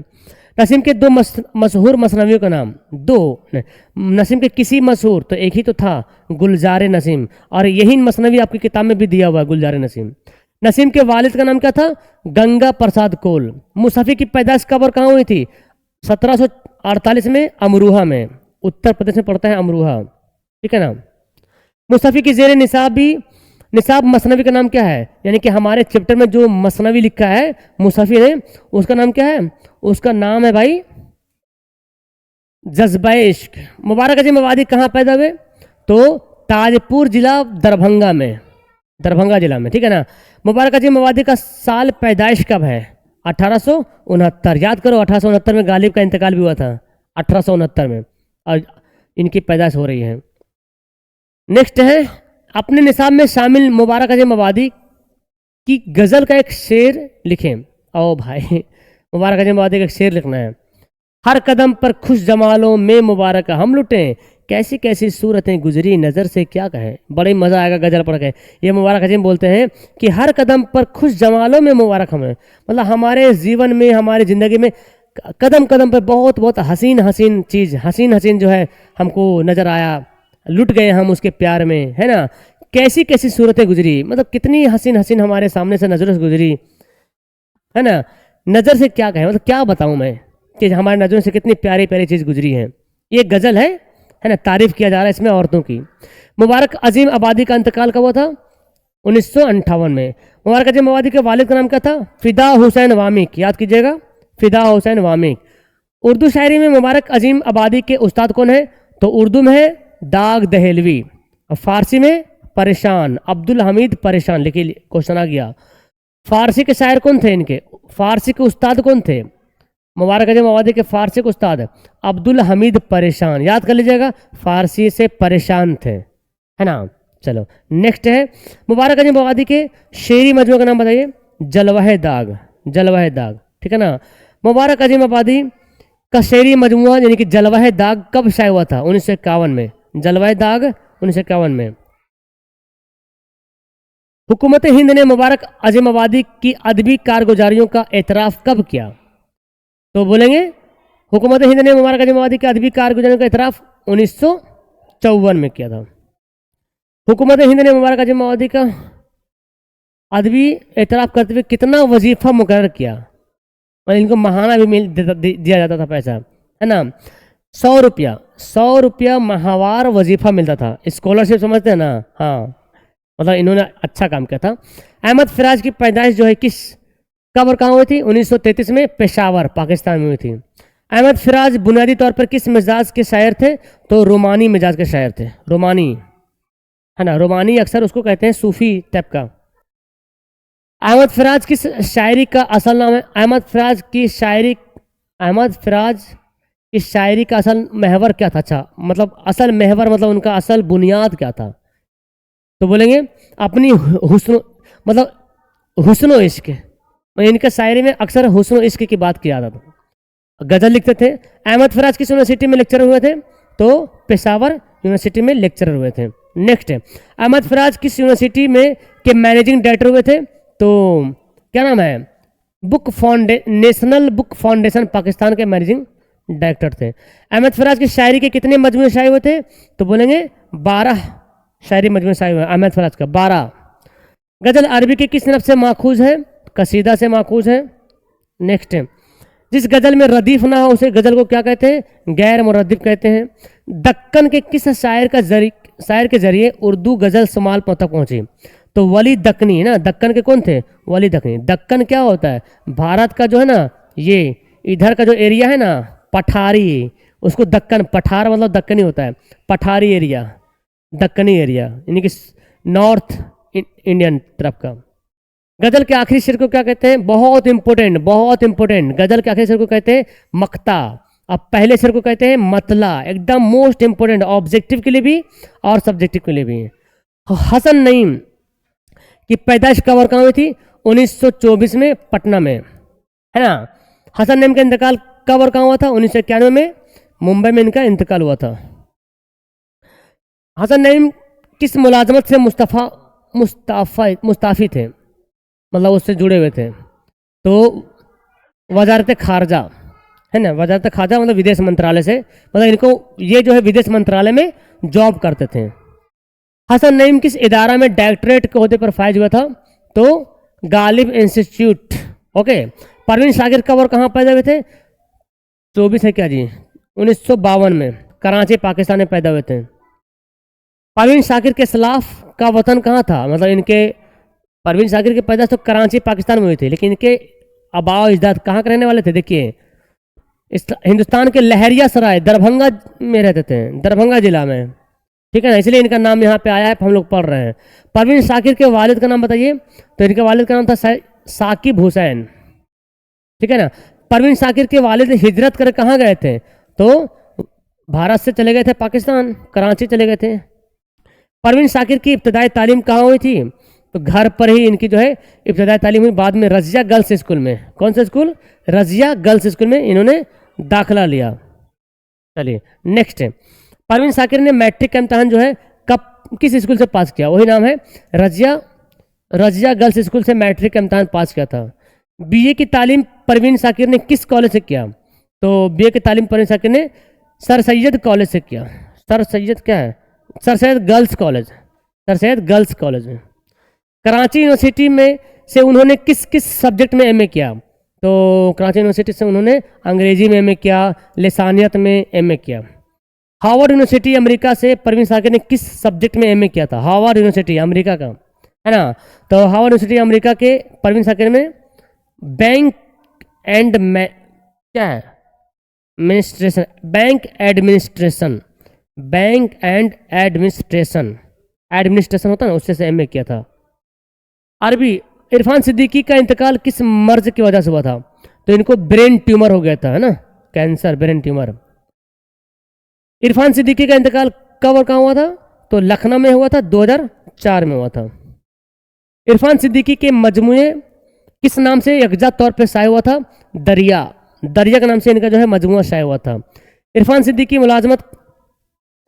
Speaker 1: नसीम के दो मशहूर मसनवियों का नाम, दो नसीम के किसी मशहूर, तो एक ही तो था, गुलजार नसीम, और यही मसनवी आपकी किताब में भी दिया हुआ है, गुलजार नसीम। नसीम के वालिद का नाम क्या था? गंगा प्रसाद कोल। मुसफ़ी की पैदाइश कब और कहाँ हुई थी? 1748 में अमरोहा में, उत्तर प्रदेश में पड़ता है अमरोहा। ठीक है ना। मुसफ़ी की ज़ेर निसाब मसनवी का नाम क्या है? यानी कि हमारे चैप्टर में जो मसनवी लिखा है मुसफ़ी ने, उसका नाम क्या है? उसका नाम है भाई जज्बा इश्क। मुबारक अजीम आबादी कहाँ पैदा हुए? तो ताजपुर जिला दरभंगा में, दरभंगा जिला में। ठीक है ना। मुबारक अजीम आबादी का साल पैदाइश कब है? 1869। याद करो 1869 में गालिब का इंतकाल भी हुआ था, 1869 में, और इनकी पैदाइश हो रही है। नेक्स्ट है अपने निसाब में शामिल मुबारक अजीम आबादी की गज़ल का एक शेर लिखें। ओ भाई मुबारक अजीम आबादी का एक शेर लिखना है। हर कदम पर खुश जमालों में मुबारक हम लुटें, कैसी कैसी सूरतें गुजरी नज़र से क्या कहें। बड़ी मज़ा आएगा गज़ल पढ़ के। ये मुबारक अजीम बोलते हैं कि हर कदम पर खुश जमालों में मुबारक हमें, मतलब हमारे जीवन में, हमारी ज़िंदगी में कदम कदम पर बहुत बहुत हसीन हसीन चीज़, हसीन हसीन जो है हमको नज़र आया, लुट गए हम उसके प्यार में, है ना। कैसी कैसी सूरतें गुजरी, मतलब कितनी हसीन हसीन हमारे सामने से नज़रों से गुजरी, है ना। नज़र से क्या कहें, मतलब क्या बताऊं मैं कि हमारे नज़रों से कितनी प्यारी प्यारी चीज़ गुजरी है। ये गज़ल है ना। तारीफ़ किया जा रहा है इसमें औरतों की। मुबारक अजीम आबादी का इंतकाल कब हुआ था? 1958 में। मुबारक अजीम आबादी के वालिद का नाम क्या था? फ़िदा हुसैन वामिक। याद कीजिएगा, फ़िदा हुसैन वामिक। उर्दू शायरी में मुबारक अजीम आबादी के उस्ताद कौन है? तो उर्दू में है दाग दहलवी, और फारसी में परेशान, अब्दुल हमीद परेशान। लिखिए, क्वेश्चन आ गया। फारसी के शायर कौन थे इनके? फारसी के उस्ताद कौन थे? मुबारक अजीम आबादी के फारसी के उस्ताद अब्दुल हमीद परेशान। याद कर लीजिएगा, फारसी से परेशान थे, है ना। चलो नेक्स्ट है मुबारक अजीम आबादी के शेरी मजमू का नाम बताइए। जलवाहे दाग, जलवाहे दाग। ठीक है ना। मुबारक अजीम आबादी का शेरी मजमुआ यानी कि जलवाहे दाग कब शाया हुआ था? 1951 में। जलवाहे दाग 1951 में। हुकूमत हिंद ने मुबारक अजीम आबादी की अदबी कारगुजारियों का एतराफ़ कब किया? तो बोलेंगे हुकूमत हिंद ने मुबारक अजीम आबादी की अदबी कारगुजारियों का एतराफ़ 1954 में किया था। हुकूमत हिंद ने मुबारक अजीम आबादी का अदबी एतराफ़ करते हुए कितना वजीफ़ा मुकर्रर किया? और इनको महाना भी दिया जाता था पैसा, है ना। 100 रुपया, 100 रुपया माहवार वजीफ़ा मिलता था। स्कॉलरशिप समझते हैं ना। हाँ, मतलब इन्होंने अच्छा काम किया था। अहमद फिराज की पैदाइश जो है किस कब और कहाँ हुई थी? 1933 में पेशावर, पाकिस्तान में हुई थी। अहमद फिराज बुनियादी तौर पर किस मिजाज के शायर थे? तो रोमानी मिजाज के शायर थे। रोमानी, है ना। रोमानी अक्सर उसको कहते हैं सूफी टाइप का। अहमद फिराज किस शायरी का असल नाम है? अहमद फिराज की शायरी का असल महवर क्या था? अच्छा, मतलब असल महवर मतलब उनका असल बुनियाद क्या था? तो बोलेंगे अपनी हुस्न इश्क। इनका शायरी में अक्सर हुस्न इश्क की बात किया जाता था। गज़ल लिखते थे। अहमद फिराज किस यूनिवर्सिटी में लेक्चरर हुए थे? तो पेशावर यूनिवर्सिटी में लेक्चरर हुए थे। नेक्स्ट है अहमद फिराज किस यूनिवर्सिटी में के मैनेजिंग डायरेक्टर हुए थे? तो क्या नाम है? नेशनल बुक फाउंडेशन पाकिस्तान के मैनेजिंग डायरेक्टर थे। अहमद फिराज की शायरी के कितने मजमूए शाये हुए थे? तो बोलेंगे 12 शायरी मजमूए शाये हुए अहमद फिराज का, 12। गज़ल अरबी के किस नफ़ से माखूज है? कसीदा से माखूज है। नेक्स्ट है जिस गज़ल में रदीफ ना हो उसे गज़ल को क्या कहते हैं? गैर मुरद्दिफ कहते हैं। दक्कन के किस शायर के जरिए उर्दू गज़ल शुमाल तक पहुँची? तो वली दक्कनी, है ना। दक्कन के कौन थे? वली दक्कनी। दक्कन क्या होता है? भारत का जो है ना, ये इधर का जो एरिया है ना पठारी, उसको दक्कन, पठार मतलब दक्कनी होता है, पठारी एरिया, दक्कनी एरिया यानी कि नॉर्थ इंडियन तरफ का। गजल के आखिरी शेर को क्या कहते हैं? बहुत इंपॉर्टेंट, बहुत इंपॉर्टेंट, गजल के आखिरी शेर को कहते हैं मक्ता। अब पहले शेर को कहते हैं मतला, एकदम मोस्ट इंपॉर्टेंट, ऑब्जेक्टिव के लिए भी और सब्जेक्टिव के लिए भी। हसन नईम की पैदाइश कब और कहाँ हुई थी? 1924 में पटना में, है ना। हसन नईम का इंतकाल कब और कहाँ हुआ था? 1991 में मुंबई में इनका इंतकाल हुआ था। हसन नईम किस मुलाजमत से मुस्ताफी थे, मतलब उससे जुड़े हुए थे? तो वजारत खारजा, है ना, वजारत खारजा मतलब विदेश मंत्रालय से, मतलब इनको ये जो है विदेश मंत्रालय में जॉब करते थे। हसन नईम किस इदारा में डायरेक्टरेट के ओहदे पर फायज हुआ था? तो गालिब इंस्टीट्यूट। ओके। परवीन शाकिर कब और कहाँ पैदा हुए थे? 24 है क्या जी, 1952 में कराची पाकिस्तान में पैदा हुए थे। परवीन शाकिर के सलाफ का वतन कहाँ था? मतलब इनके परवीन शाकिर की पैदाइश तो कराची पाकिस्तान में हुई थी, लेकिन इनके आबाओ अजदाद कहाँ के रहने वाले थे? देखिए, हिंदुस्तान के लहरिया सराय दरभंगा में रहते थे, दरभंगा जिला में, ठीक है ना, इसलिए इनका नाम यहाँ पे आया है, हम लोग पढ़ रहे हैं। परवीन शाकिर के वालिद का नाम बताइए। तो इनके वालिद का नाम था साकिब हुसैन, ठीक है ना। परवीन शाकिर के वालिद हिजरत कर कहाँ गए थे? तो भारत से चले गए थे पाकिस्तान, कराची चले गए थे। परवीन शाकिर की इब्तदाई तालीम कहाँ हुई थी? तो घर पर ही इनकी जो है इब्तदाई तालीम हुई। बाद में रजिया गर्ल्स स्कूल में, कौन सा स्कूल? रजिया गर्ल्स स्कूल में इन्होंने दाखिला लिया। चलिए नेक्स्ट है, परवीन शाकिर ने मैट्रिक का इम्तहान जो है कब किस स्कूल से पास किया? वही नाम है रजिया गर्ल्स स्कूल से मैट्रिक का इम्तहान पास किया था। बीए की तालीम परवीन शाकिर ने किस कॉलेज से किया? तो बीए की तालीम परवीन शाकिर ने सर सैयद कॉलेज से किया। सर सैयद क्या है? Sir Syed girls college, sir Syed girls college में। कराची यूनिवर्सिटी में से उन्होंने किस किस सब्जेक्ट में एमए किया? तो कराची यूनिवर्सिटी से उन्होंने अंग्रेजी में एमए किया, लिसानियत में एमए किया। हार्वर्ड यूनिवर्सिटी अमेरिका से परवीन शाकिर ने किस सब्जेक्ट में एमए किया था? हार्वर्ड यूनिवर्सिटी अमेरिका का, है ना। तो हार्वर्ड यूनिवर्सिटी अमेरिका के परवीन शाकिर में बैंक एंड क्या है? Administration, bank administration, bank and administration, administration होता है ना, उससे एमए किया था। अरबी, इरफान सिद्दीकी का इंतकाल किस मर्ज की वजह से हुआ था? तो इनको ब्रेन ट्यूमर हो गया था, है ना, cancer, brain tumour. Irfan Siddiqui का इंतकाल कब और कहाँ हुआ था? तो लखनऊ में हुआ था, 2004 में हुआ था। इरफान सिद्दीकी के मजमूए किस नाम से यकजा तौर पर शाये हुआ था? दरिया, दरिया के नाम से इनका जो है मजमूआ शाये हुआ था। इरफान सिद्दीकी मुलाजमत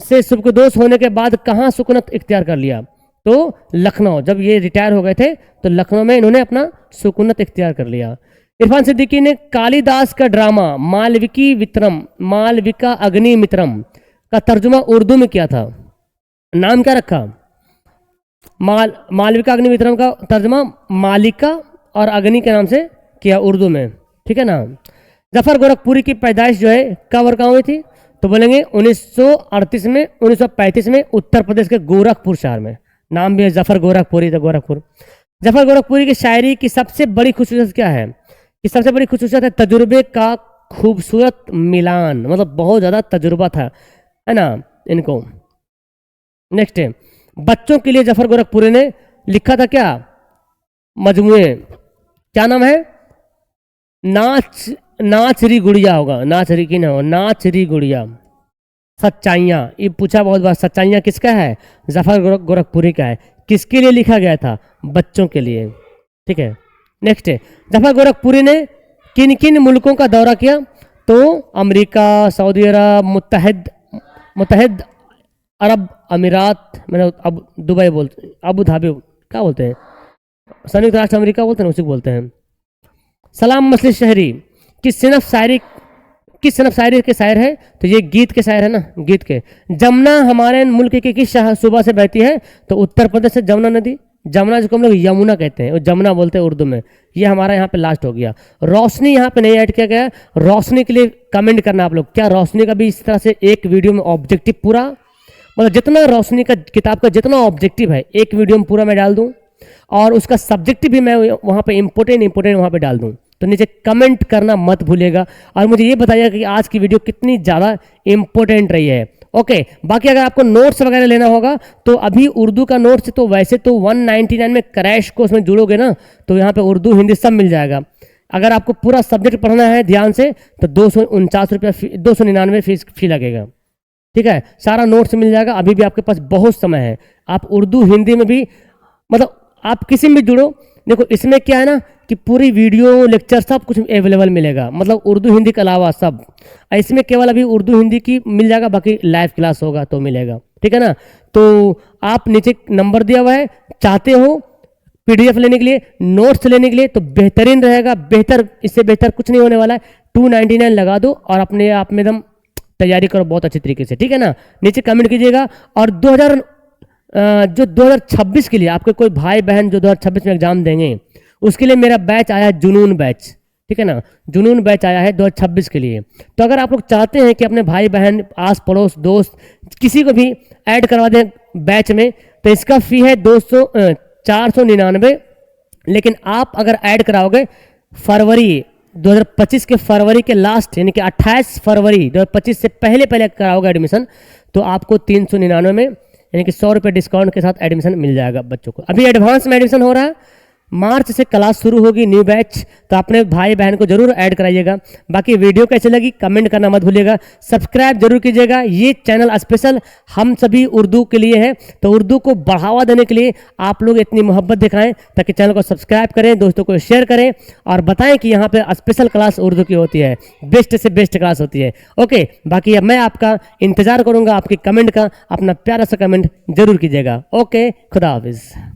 Speaker 1: से सुबकदोश होने के बाद कहाँ सुकूनत इख्तियार कर लिया? तो लखनऊ, जब ये रिटायर हो गए थे तो लखनऊ में इन्होंने अपना सुकूनत इख्तियार कर लिया। इरफान सिद्दीकी ने कालिदास का ड्रामा मालविका अग्निमित्रम का तर्जुमा उर्दू में किया था। नाम क्या रखा? मालविका अग्निमित्रम का तर्जुमा मालिका और अग्नि के नाम से किया उर्दू में, ठीक है ना। जफर गोरखपुरी की पैदाइश जो है कब और कहाँ हुई थी? तो बोलेंगे 1938 में, 1935 में उत्तर प्रदेश के गोरखपुर शहर में। नाम भी है जफर गोरखपुरी, तो गोरखपुर। जफर गोरखपुरी की शायरी की सबसे बड़ी खुसूसियत क्या है? कि सबसे बड़ी खुसूसियत है तजुर्बे का खूबसूरत मिलान, मतलब बहुत ज़्यादा तजुर्बा था, है ना इनको। नेक्स्ट है, बच्चों के लिए जफर गोरखपुरी ने लिखा था क्या मजमूए? क्या नाम है? नाच री गुड़िया होगा, नाच री की ना हो, नाच री गुड़िया। सच्चाइयाँ, ये पूछा बहुत बार, सच्चाइयाँ किसका है? जफर गोरखपुरी का है। किसके लिए लिखा गया था? बच्चों के लिए, ठीक है। नेक्स्ट है, जफर गोरखपुरी ने किन किन मुल्कों का दौरा किया? तो अमेरिका, सऊदी अरब, मुत्तहिद अरब अमीरात, मैंने अब दुबई बोलते, अबू धाबी क्या बोलते हैं, संयुक्त राष्ट्र अमेरिका बोलते हैं, उसी को बोलते हैं। सलाम मसली शहरी किस सिनफ शायरी के शायर है? तो ये गीत के शायर है ना, गीत के। जमुना हमारे मुल्क के किस सूबा से बहती है? तो उत्तर प्रदेश से जमुना नदी, जमुना जिसको हम लोग यमुना कहते हैं, वो जमुना बोलते हैं उर्दू में। ये हमारा यहाँ पे लास्ट हो गया। रोशनी यहाँ पे नहीं ऐड किया गया। रोशनी के लिए कमेंट करना आप लोग, क्या रोशनी का भी इस तरह से एक वीडियो में ऑब्जेक्टिव पूरा, मतलब जितना रोशनी का किताब का जितना ऑब्जेक्टिव है एक वीडियो में पूरा मैं डाल दूँ, और उसका सब्जेक्टिव भी मैं वहाँ पे इम्पोर्टेंट वहाँ पे डाल दूँ। तो नीचे कमेंट करना मत भूलिएगा और मुझे ये बताइएगा कि आज की वीडियो कितनी ज़्यादा इंपॉर्टेंट रही है। ओके, बाकी अगर आपको नोट्स वगैरह लेना होगा तो अभी उर्दू का नोट्स तो वैसे तो 199 में क्रैश कोर्स में जुड़ोगे ना तो यहाँ पे उर्दू हिंदी सब मिल जाएगा। अगर आपको पूरा सब्जेक्ट पढ़ना है ध्यान से तो 249 रुपया 299 फी लगेगा। ठीक है, सारा नोट्स मिल जाएगा, अभी भी आपके पास बहुत समय है। आप उर्दू हिंदी में भी मतलब आप किसी में भी जुड़ो। देखो इसमें क्या है ना कि पूरी वीडियो लेक्चर सब कुछ अवेलेबल मिलेगा, मतलब उर्दू हिंदी के अलावा सब। इसमें केवल अभी उर्दू हिंदी की मिल जाएगा, बाकी लाइव क्लास होगा तो मिलेगा। ठीक है ना, तो आप नीचे नंबर दिया हुआ है, चाहते हो पीडीएफ लेने के लिए, नोट्स लेने के लिए तो बेहतरीन रहेगा। बेहतर, इससे बेहतर कुछ नहीं होने वाला है। 299 लगा दो और अपने आप में एकदम तैयारी करो बहुत अच्छी तरीके से। ठीक है ना, नीचे कमेंट कीजिएगा। और 2026 के लिए आपके कोई भाई बहन जो 2026 में एग्जाम देंगे उसके लिए मेरा बैच आया है, जुनून बैच। ठीक है ना, जुनून बैच आया है 2026 के लिए। तो अगर आप लोग चाहते हैं कि अपने भाई बहन आस पड़ोस दोस्त किसी को भी ऐड करवा दें बैच में तो इसका फी है 499। लेकिन आप अगर ऐड कराओगे फरवरी 2025 के फरवरी के लास्ट यानी कि 28 फरवरी 2025 से पहले कराओगे एडमिशन तो आपको 399 में यानी कि 100 रुपये डिस्काउंट के साथ एडमिशन मिल जाएगा बच्चों को। अभी एडवांस में एडमिशन हो रहा है, मार्च से क्लास शुरू होगी न्यू बैच, तो अपने भाई बहन को जरूर ऐड कराइएगा। बाकी वीडियो कैसे लगी कमेंट करना मत भूलिएगा, सब्सक्राइब जरूर कीजिएगा। ये चैनल स्पेशल हम सभी उर्दू के लिए है, तो उर्दू को बढ़ावा देने के लिए आप लोग इतनी मोहब्बत दिखाएं ताकि चैनल को सब्सक्राइब करें, दोस्तों को शेयर करें और बताएं कि यहाँ पे स्पेशल क्लास उर्दू की होती है, बेस्ट से बेस्ट क्लास होती है। ओके, बाकी अब मैं आपका इंतजार करूँगा आपकी कमेंट का, अपना प्यारा सा कमेंट जरूर कीजिएगा। ओके, खुदा हाफिज़।